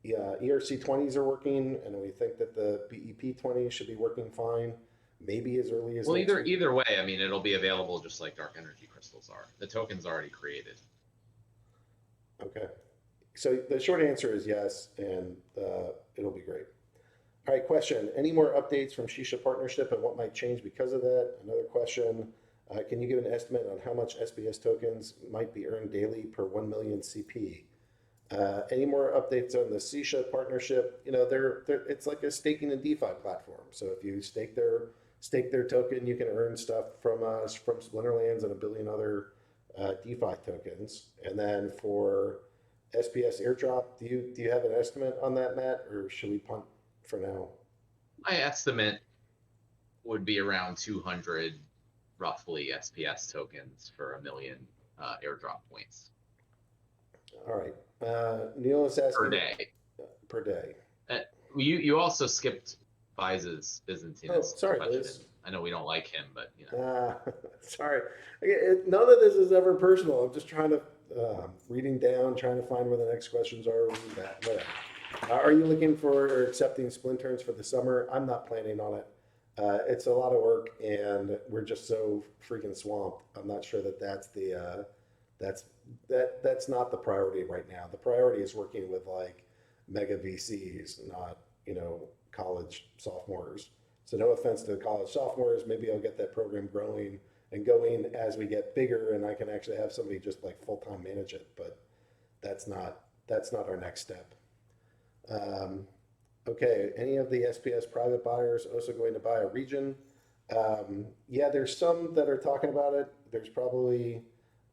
ERC 20s are working, and we think that the BEP 20s should be working fine. Maybe as early as Well, next week. either way, I mean, it'll be available just like dark energy crystals are. The token's already created. Okay. So the short answer is yes, and it'll be great. All right, question. Any more updates from Shisha Partnership and what might change because of that? Another question. Can you give an estimate on how much SBS tokens might be earned daily per 1 million CP? Any more updates on the Shisha Partnership? It's like a staking and DeFi platform. So if you stake their token, you can earn stuff from Splinterlands and a billion other DeFi tokens. And then for SPS airdrop, do you have an estimate on that, Matt, or should we punt for now? My estimate would be around 200 roughly SPS tokens for 1 million airdrop points. All right. Neil is asking per day. Per day. You also skipped Vize's Byzantinus sorry, question. Liz. I know we don't like him, but Sorry. None of this is ever personal. I'm just trying to reading down, trying to find where the next questions are. Reading that. Whatever. Are you looking for or accepting splinterns for the summer? I'm not planning on it. It's a lot of work, and we're just so freaking swamped. I'm not sure that's not the priority right now. The priority is working with mega VCs, not college sophomores. So no offense to the college sophomores, maybe I'll get that program growing and going as we get bigger, and I can actually have somebody just full-time manage it. But that's not our next step. Okay, any of the SPS private buyers also going to buy a region? Yeah, there's some that are talking about it. There's probably,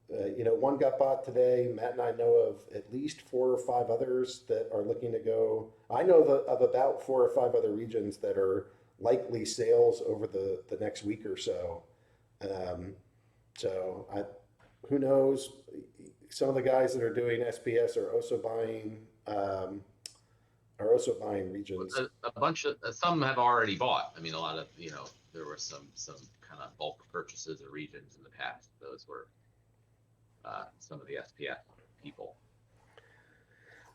one got bought today. Matt and I know of at least 4 or 5 others that are looking to go. I know of about 4 or 5 other regions that are likely sales over the next week or so. Who knows? Some of the guys that are doing SPS are also buying regions. A bunch of some have already bought. I mean, a lot of there were some kind of bulk purchases of regions in the past. Those were some of the SPS people.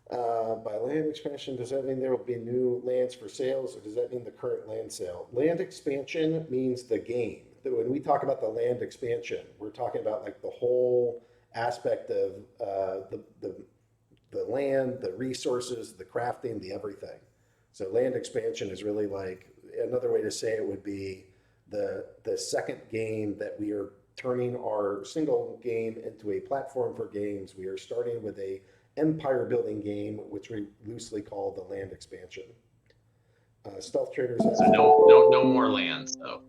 By land expansion, does that mean there will be new lands for sales, or does that mean the current land sale? Land expansion means the game. When we talk about the land expansion, we're talking about the whole aspect of the land, the resources, the crafting, the everything. So land expansion is really another way to say it would be the second game that we are turning our single game into a platform for games. We are starting with a empire building game, which we loosely call the land expansion. Stealth traders. So no more lands though.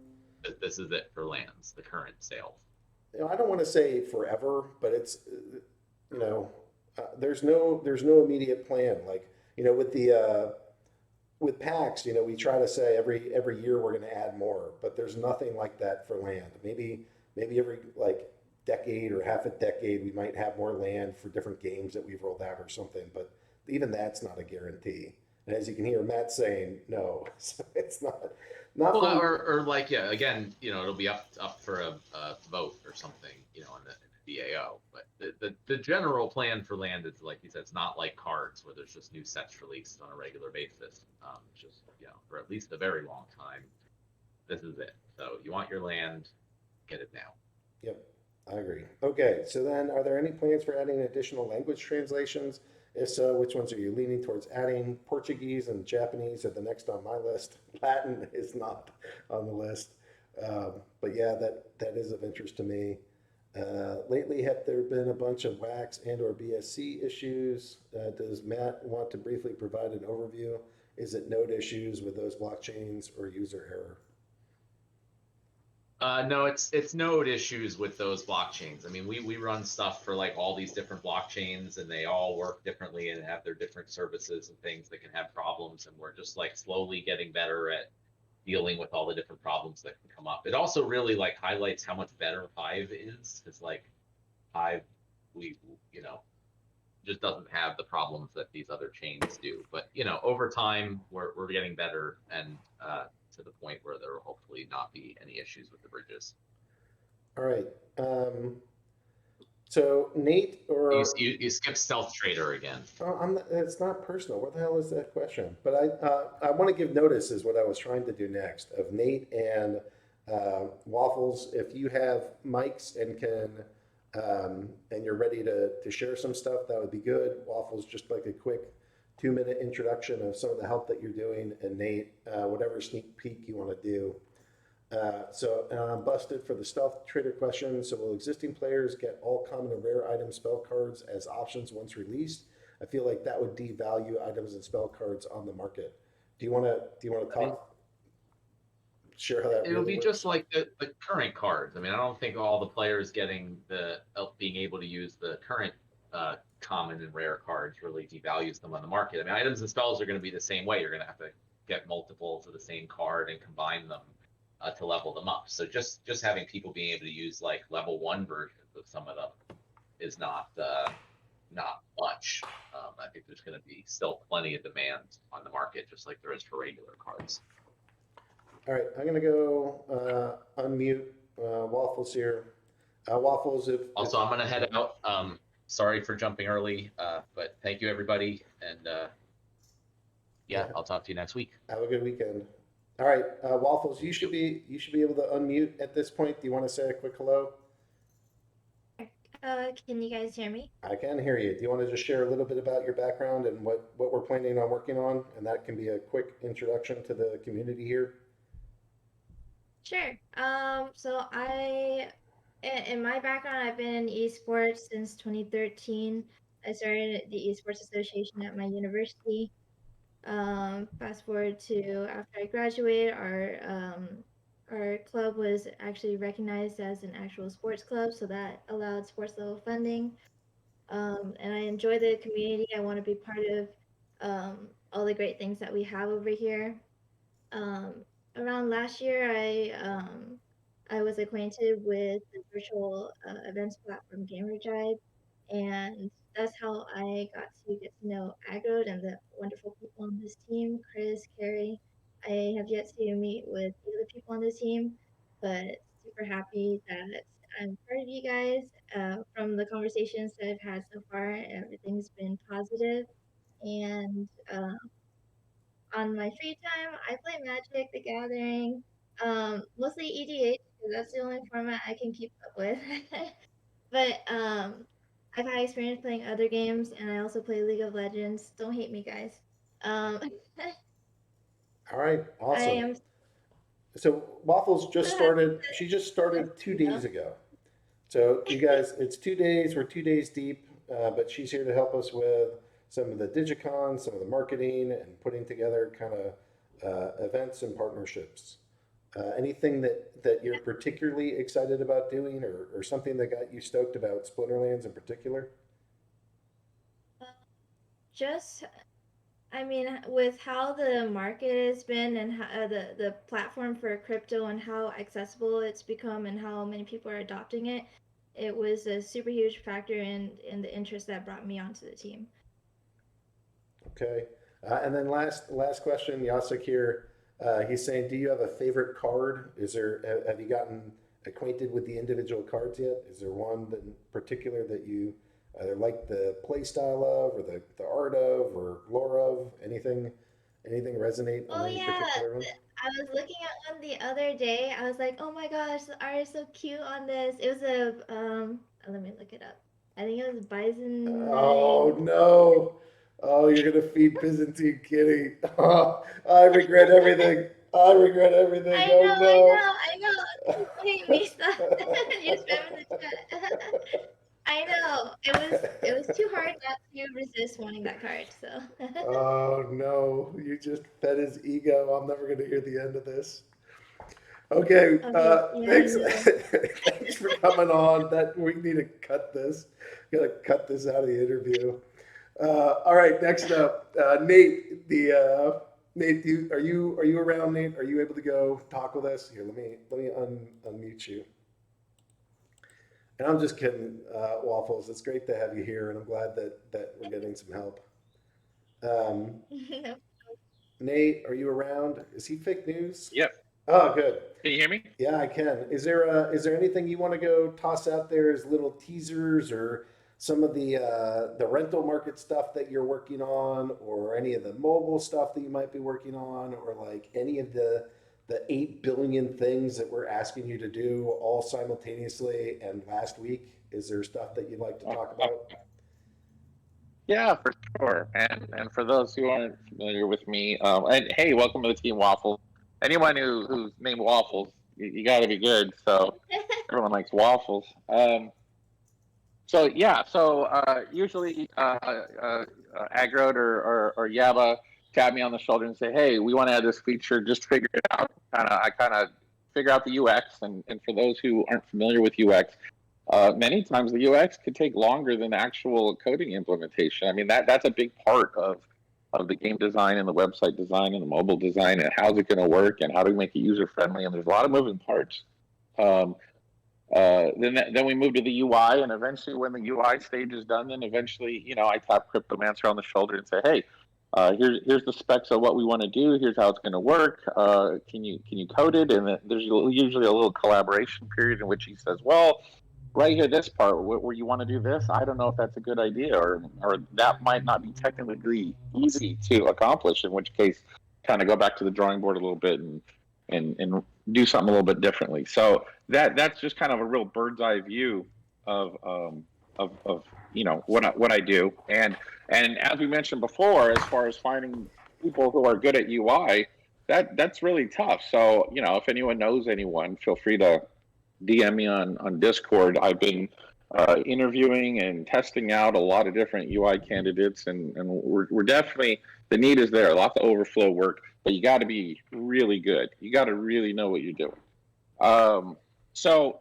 This is it for lands. The current sale. I don't want to say forever, but you know, there's no immediate plan. Like, with the with packs, we try to say every year we're going to add more, but there's nothing like that for land. Maybe every like decade or half a decade we might have more land for different games that we've rolled out or something, but even that's not a guarantee. And as you can hear Matt saying, no, so it's not Well, fully. or like, yeah, again, it'll be up for a vote or something, in the DAO. But the general plan for land is, like you said, it's not like cards where there's just new sets released on a regular basis. Just for at least a very long time, this is it. So you want your land, get it now. Yep, I agree. Okay, so then are there any plans for adding additional language translations? If so, which ones are you leaning towards adding? Portuguese and Japanese are the next on my list. Latin is not on the list. But yeah, that is of interest to me. Lately, have there been a bunch of wax and or BSC issues? Does Matt want to briefly provide an overview? Is it node issues with those blockchains or user error? No, it's node issues with those blockchains. I mean, we run stuff for like all these different blockchains, and they all work differently and have their different services and things that can have problems. And we're just like slowly getting better at dealing with all the different problems that can come up. It also really like highlights how much better Hive is, because like Hive, we just doesn't have the problems that these other chains do. But over time, we're getting better, and to the point where there will hopefully not be any issues with the bridges. All right. So Nate You or you, you skip Stealth Trader again. oh, it's not personal. What the hell is that question? But I want to give notice is what I was trying to do next of Nate and Waffles. If you have mics and can and you're ready to share some stuff, that would be good. Waffles, just like a quick 2-minute introduction of some of the help that you're doing, and Nate, whatever sneak peek you want to do. So I'm busted for the stealth trader question. So will existing players get all common and rare item spell cards as options once released? I feel like that would devalue items and spell cards on the market. Do you want to I mean, talk share how that it'll really be just works? like the current cards. I mean, I don't think all the players getting being able to use the current common and rare cards really devalues them on the market. I mean, items and spells are going to be the same way. You're going to have to get multiples of the same card and combine them to level them up. So just having people being able to use like level 1 versions of some of them is not much. I think there's going to be still plenty of demand on the market, just like there is for regular cards. All right, I'm gonna go unmute Waffles here. Waffles, if Also, I'm going to head out. Sorry for jumping early, but thank you everybody, and yeah, yeah, I'll talk to you next week. have a good weekend. All right, Waffles, you You should too. be able to unmute at this point. Do you want to say a quick hello? Can you guys hear me? I can hear you. Do you want to just share a little bit about your background and what we're planning on working on? And that can be a quick introduction to the community here. Sure. So in my background, I've been in esports since 2013. I started the Esports Association at my university. Fast forward to after I graduated, our club was actually recognized as an actual sports club, so that allowed sports level funding. And I enjoy the community. I want to be part of all the great things that we have over here. Around last year, I was acquainted with the virtual events platform GamerJive, and that's how I got to get to know aggroed and the wonderful people on this team, Chris, Carrie. I have yet to meet with the other people on the team, but super happy that I'm part of you guys. From the conversations that I've had so far, everything's been positive, and on my free time, I play Magic: The Gathering, mostly EDH because that's the only format I can keep up with. But I've had experience playing other games, and I also play League of Legends. Don't hate me, guys. Um, All right, I awesome. am So Waffles just so happy started. She just to started two you know. days ago. So you guys, it's 2 days. We're 2 days deep, but she's here to help us with some of the digicon, some of the marketing, and putting together kind of events and partnerships. Anything that you're particularly excited about doing, or something that got you stoked about Splinterlands in particular? just, I mean, with how the market has been and how, the platform for crypto and how accessible it's become and how many people are adopting it, it was a super huge factor in the interest that brought me onto the team. Okay. And then last question, Yasik here. He's saying, do you have a favorite card? Have you gotten acquainted with the individual cards yet? Is there one that in particular that you either like the play style of, or the art of, or lore of? Anything resonate on Oh any yeah, particular one? I was looking at one the other day. I was like, oh my gosh, the art is so cute on this. It was a let me look it up. I think it was Oh Byzantine. no! Oh, you're gonna feed Byzantine Kitty. Oh, I regret everything. I regret everything. Oh I know. Keep hitting me stuff. You're spamming the chat. I know. It was too hard not to resist wanting that card. So. Oh no, you just fed his ego. I'm never going to hear the end of this. Okay, Okay. Yeah, I thanks. know. Thanks for coming on. That we need to cut this. Got to cut this out of the interview. All right, next up, Nate. Nate, are you around, Nate? Are you able to go talk with us? Here, let me unmute you. And I'm just kidding, Waffles. It's great to have you here, and I'm glad that we're getting some help. Um, No. Nate, are you around? Is he fake news? Yep. Oh, good. Can you hear me? Yeah, I can. Is there anything you want to go toss out there as little teasers, or some of the rental market stuff that you're working on, or any of the mobile stuff that you might be working on, or like any of the 8 billion things that we're asking you to do all simultaneously and last week? Is there stuff that you'd like to talk about? Yeah, for sure. And for those who aren't familiar with me, and hey, welcome to the team, Waffles. Anyone who's named Waffles, you got to be good. So everyone likes waffles. So yeah, so usually aggroed or Yaba tap me on the shoulder and say, hey, we want to add this feature. Just figure it out. I kind of figure out the UX. And for those who aren't familiar with UX, many times the UX could take longer than actual coding implementation. I mean, that's a big part of the game design and the website design and the mobile design, and how's it going to work and how do we make it user friendly. And there's a lot of moving parts. Then we move to the UI, and eventually, when the UI stage is done, then eventually, I tap Cryptomancer on the shoulder and say, "Hey, here's the specs of what we want to do. Here's how it's going to work. Can you code it?" And then there's usually a little collaboration period in which he says, "Well, right here, this part where you want to do this, I don't know if that's a good idea, or that might not be technically easy to accomplish. In which case, kind of go back to the drawing board a little bit and do something a little bit differently." So that's just kind of a real bird's eye view of what I do. And as we mentioned before, as far as finding people who are good at UI, that's really tough. So if anyone knows anyone, feel free to DM me on Discord. I've been interviewing and testing out a lot of different UI candidates, and we're definitely, the need is there. Lots of overflow work, but you got to be really good. You got to really know what you're doing. So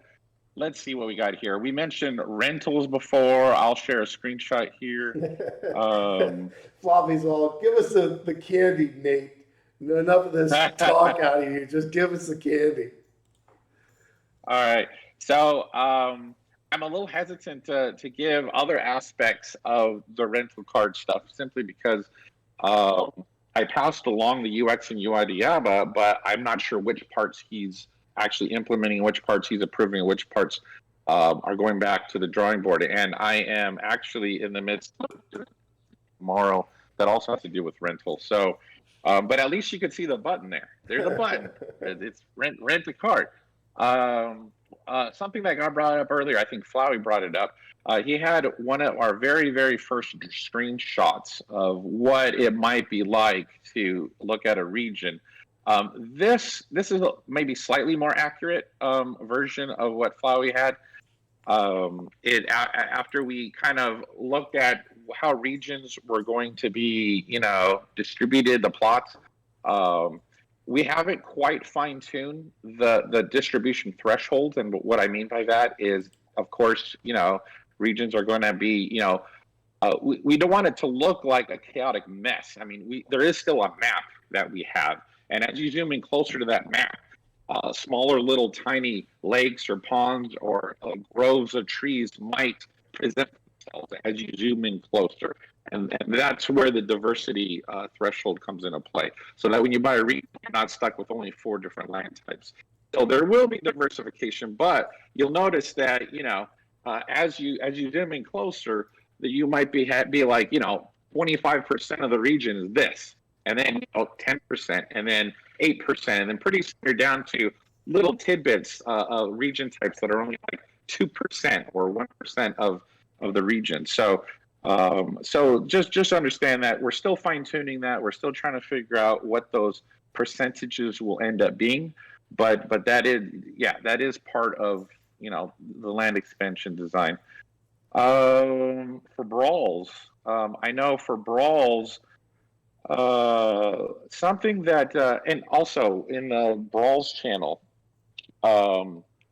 let's see what we got here. We mentioned rentals before. I'll share a screenshot here. Floppy's all, give us the candy, Nate. Enough of this talk out of you. Just give us the candy. All right. So I'm a little hesitant to give other aspects of the rental card stuff, simply because I passed along the UX and UI to Yaba, but I'm not sure which parts he's actually implementing, which parts he's approving, which parts are going back to the drawing board. And I am actually in the midst of tomorrow that also has to do with rental. So, but at least you can see the button there. There's a button. It's rent a card. Something that got brought up earlier, I think Flowey brought it up. He had one of our very, very first screenshots of what it might be like to look at a region. This is maybe slightly more accurate version of what Flowey had. After we kind of looked at how regions were going to be, distributed, the plots. We haven't quite fine-tuned the distribution thresholds, and what I mean by that is, of course, regions are going to be, we don't want it to look like a chaotic mess. I mean, there is still a map that we have, and as you zoom in closer to that map, smaller little tiny lakes or ponds or groves of trees might present themselves as you zoom in closer. And that's where the diversity threshold comes into play. So that when you buy a region, you're not stuck with only 4 different land types. So there will be diversification, but you'll notice that, as you zoom in closer, that you might be like, 25% of the region is this, and then 10%, and then 8%, and then pretty soon you're down to little tidbits of region types that are only like 2% or 1% of the region. So just understand that we're still fine tuning that. We're still trying to figure out what those percentages will end up being, but that is part of the land expansion design. For brawls, I know for brawls, something that and also in the brawls channel,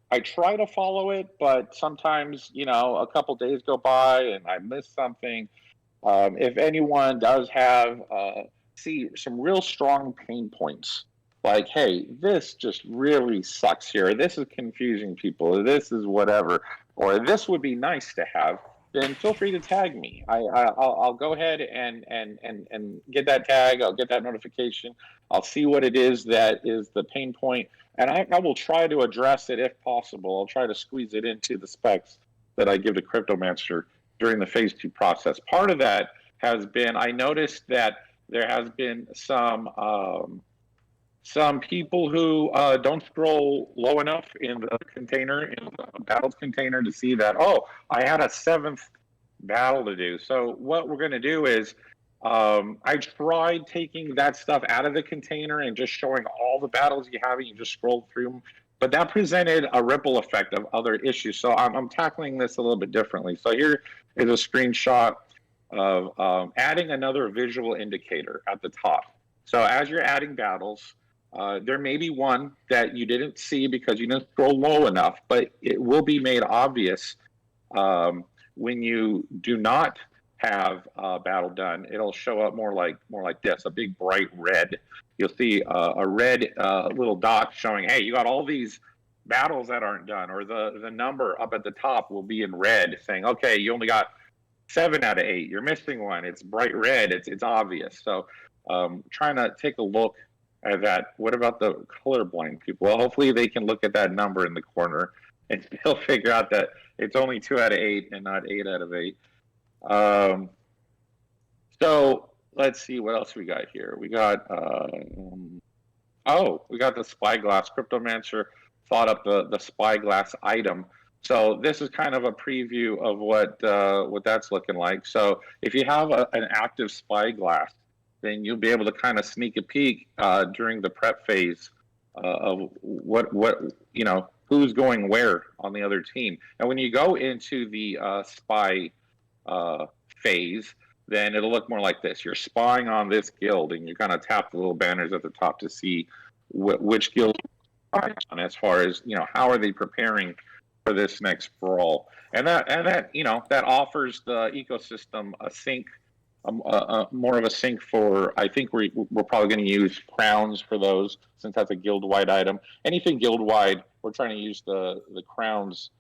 I try to follow it, but sometimes a couple days go by and I miss something. If anyone does have see some real strong pain points, like, hey, this just really sucks here, this is confusing people, this is whatever, or this would be nice to have, then feel free to tag me. I'll go ahead and get that tag. I'll get that notification. I'll see what it is that is the pain point, and I will try to address it if possible. I'll try to squeeze it into the specs that I give to Cryptomancer during the phase 2 process. Part of that has been, I noticed that there has been some people who don't scroll low enough in the container, in the battles container, to see that, oh, I had a 7th battle to do. So what we're going to do is, I tried taking that stuff out of the container and just showing all the battles you have, and you just scroll through them. But that presented a ripple effect of other issues. So I'm tackling this a little bit differently. So here is a screenshot of adding another visual indicator at the top. So as you're adding battles, there may be one that you didn't see because you didn't scroll low enough, but it will be made obvious when you do not have a battle done. It'll show up more like this, a big bright red. You'll see a red little dot showing, hey, you got all these battles that aren't done, or the number up at the top will be in red saying, okay, you only got 7 out of 8. You're missing one. It's bright red. It's obvious. So trying to take a look at that. What about the colorblind people? Well, hopefully they can look at that number in the corner and they'll figure out that it's only 2 out of 8 and not 8 out of 8. So let's see what else we got here. We got we got the spyglass. Cryptomancer thought up the spyglass item. So this is kind of a preview of what that's looking like. So if you have an active spyglass, then you'll be able to kind of sneak a peek during the prep phase of what who's going where on the other team. And when you go into the spy phase, then it'll look more like this. You're spying on this guild, and you kind of tap the little banners at the top to see which guild you're spying on, as far as how are they preparing for this next brawl. And that offers the ecosystem a sync. More of a sync for, I think we're probably going to use crowns for those, since that's a guild-wide item. Anything guild-wide, we're trying to use the crowns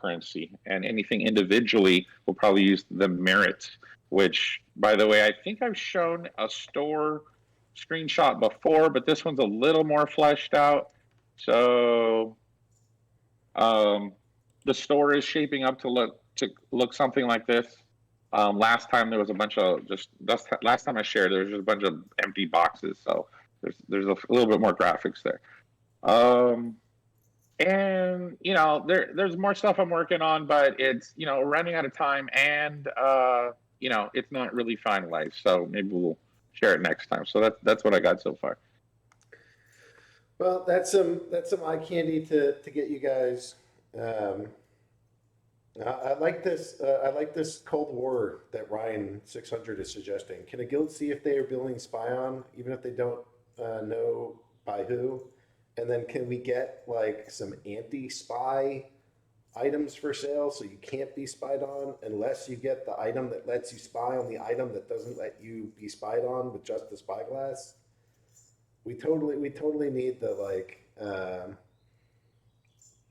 currency, and anything individually, we'll probably use the merits, which, by the way, I think I've shown a store screenshot before, but this one's a little more fleshed out. So the store is shaping up to look something like this. Last time there was a bunch of last time I shared, there was just a bunch of empty boxes. So there's a little bit more graphics there. And there's more stuff I'm working on, but it's running out of time, and it's not really finalized. So maybe we'll share it next time. So that's what I got so far. Well, that's some eye candy to get you guys. I like this. I like this Cold War that Ryan 600 is suggesting. Can a guild see if they are building spy on, even if they don't know by who? And then can we get like some anti-spy items for sale, so you can't be spied on unless you get the item that lets you spy on the item that doesn't let you be spied on with just the spyglass. We totally need the like.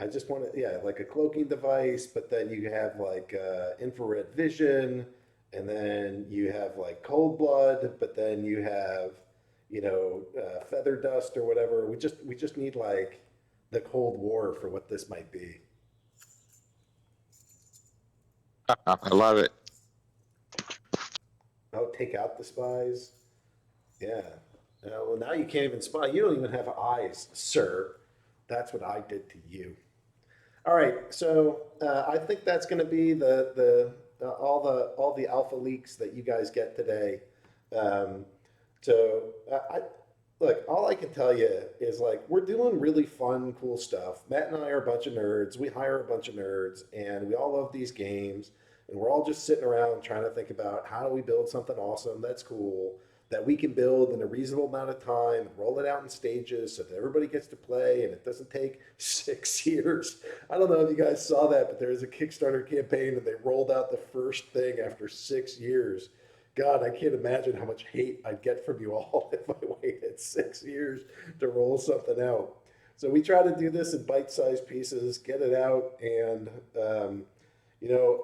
I just want to, yeah, like a cloaking device, but then you have like infrared vision, and then you have like cold blood, but then you have, feather dust or whatever. We just need like the Cold War for what this might be. I love it. Oh, take out the spies. Yeah. Well, now you can't even spy. You don't even have eyes, sir. That's what I did to you. All right, so I think that's going to be all the alpha leaks that you guys get today. Um, so look, all I can tell you is like we're doing really fun, cool stuff. Matt and I are a bunch of nerds. We hire a bunch of nerds, and we all love these games. And we're all just sitting around trying to think about how do we build something awesome that's cool that we can build in a reasonable amount of time and roll it out in stages so that everybody gets to play and it doesn't take 6 years. I don't know if you guys saw that, but there was a Kickstarter campaign and they rolled out the first thing after 6 years. God, I can't imagine how much hate I'd get from you all if I waited 6 years to roll something out. So we try to do this in bite-sized pieces, get it out, and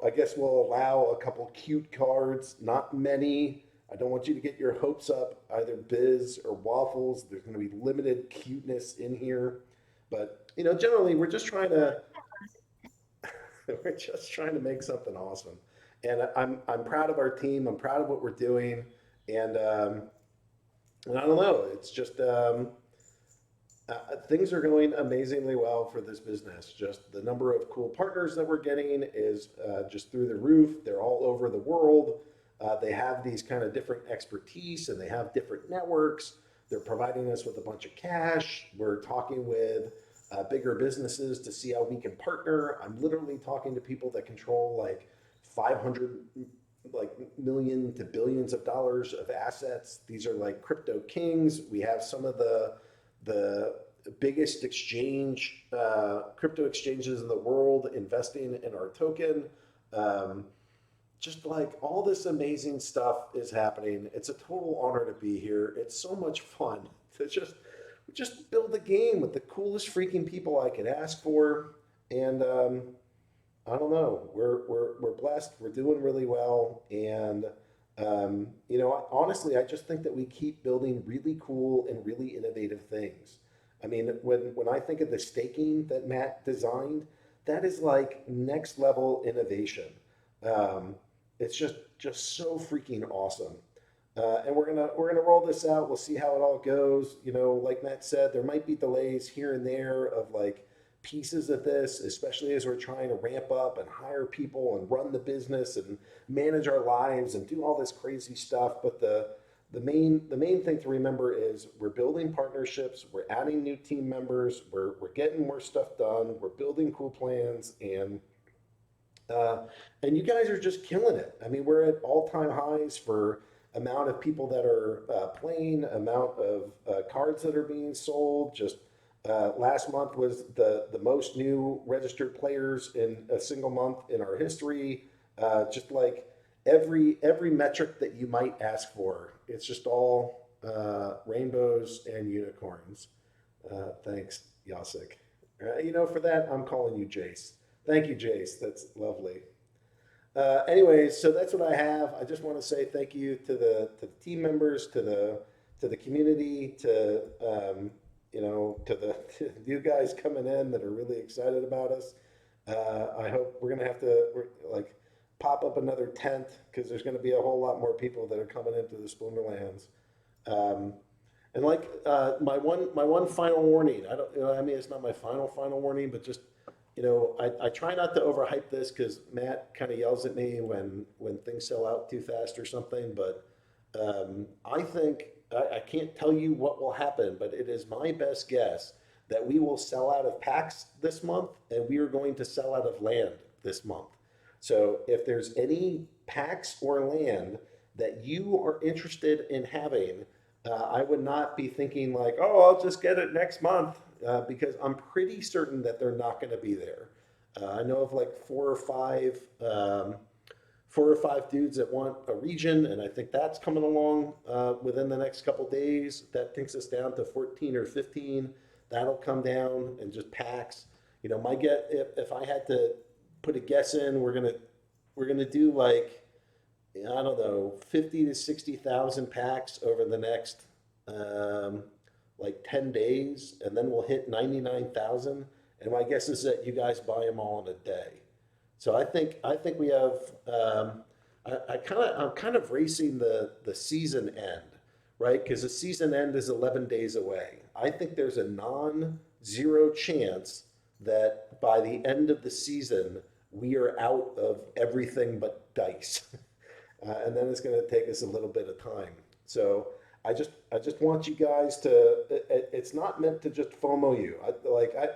I guess we'll allow a couple cute cards, not many. I don't want you to get your hopes up, either Biz or Waffles. There's going to be limited cuteness in here, but generally we're just trying to make something awesome. And I'm proud of our team. I'm proud of what we're doing, and I don't know. It's just things are going amazingly well for this business. Just the number of cool partners that we're getting is just through the roof. They're all over the world. They have these kind of different expertise and they have different networks. They're providing us with a bunch of cash. We're talking with bigger businesses to see how we can partner. I'm literally talking to people that control like 500 million to billions of dollars of assets. These are like crypto kings. We have some of the biggest crypto exchanges in the world investing in our token. Just like all this amazing stuff is happening. It's a total honor to be here. It's so much fun to just build a game with the coolest freaking people I could ask for. And I don't know. We're blessed. We're doing really well. And honestly, I just think that we keep building really cool and really innovative things. I mean, when I think of the staking that Matt designed, that is like next level innovation. It's just so freaking awesome. And we're gonna roll this out. We'll see how it all goes. Like Matt said, there might be delays here and there of like pieces of this, especially as we're trying to ramp up and hire people and run the business and manage our lives and do all this crazy stuff. But the main thing to remember is we're building partnerships, we're adding new team members, we're getting more stuff done, we're building cool plans, and you guys are just killing it. I mean, we're at all-time highs for amount of people that are playing, amount of cards that are being sold. Just last month was the most new registered players in a single month in our history. Just like every metric that you might ask for, it's just all rainbows and unicorns. Thanks, Yasik. For that, I'm calling you Jace. Thank you, Jace. That's lovely. Anyways, so that's what I have. I just want to say thank you to the team members, to the community, to to you guys coming in that are really excited about us. I hope we're gonna have to pop up another tent because there's going to be a whole lot more people that are coming into the Splinterlands. And my one final warning. I don't. I mean, it's not my final warning, but just. I try not to overhype this because Matt kind of yells at me when things sell out too fast or something. But I think I can't tell you what will happen, but it is my best guess that we will sell out of packs this month, and we are going to sell out of land this month. So if there's any packs or land that you are interested in having, I would not be thinking like, oh, I'll just get it next month. Because I'm pretty certain that they're not going to be there. I know of like 4 or 5 dudes that want a region, and I think that's coming along within the next couple days. That takes us down to 14 or 15. That'll come down and just packs. You know, my get if I had to put a guess in, we're gonna do like, I don't know, 50 to 60,000 packs over the next like 10 days, and then we'll hit 99,000. And my guess is that you guys buy them all in a day. So I think we have. I'm kind of racing the season end, right? Because the season end is 11 days away. I think there's a non-zero chance that by the end of the season we are out of everything but dice, and then it's going to take us a little bit of time. So I just want you guys to. It's not meant to just FOMO you.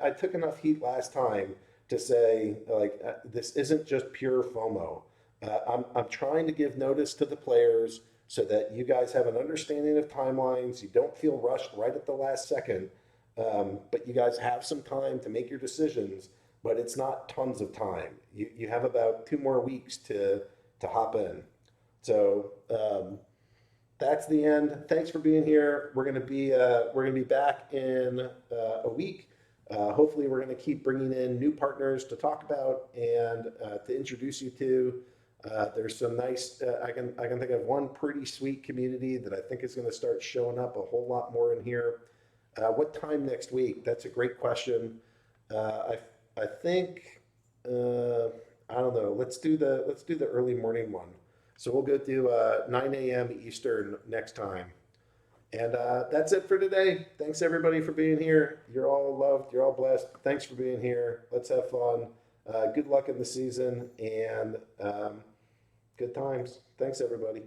I took enough heat last time to say like this isn't just pure FOMO. I'm trying to give notice to the players so that you guys have an understanding of timelines. You don't feel rushed right at the last second, but you guys have some time to make your decisions. But it's not tons of time. You have about 2 more weeks to hop in. So that's the end. Thanks for being here. We're gonna be back in a week. Hopefully, we're going to keep bringing in new partners to talk about and to introduce you to. There's some nice. I can think of one pretty sweet community that I think is going to start showing up a whole lot more in here. What time next week? That's a great question. I think I don't know. Let's do the early morning one. So we'll go to 9 a.m. Eastern next time. And that's it for today. Thanks everybody for being here. You're all loved. You're all blessed. Thanks for being here. Let's have fun. Good luck in the season and good times. Thanks everybody.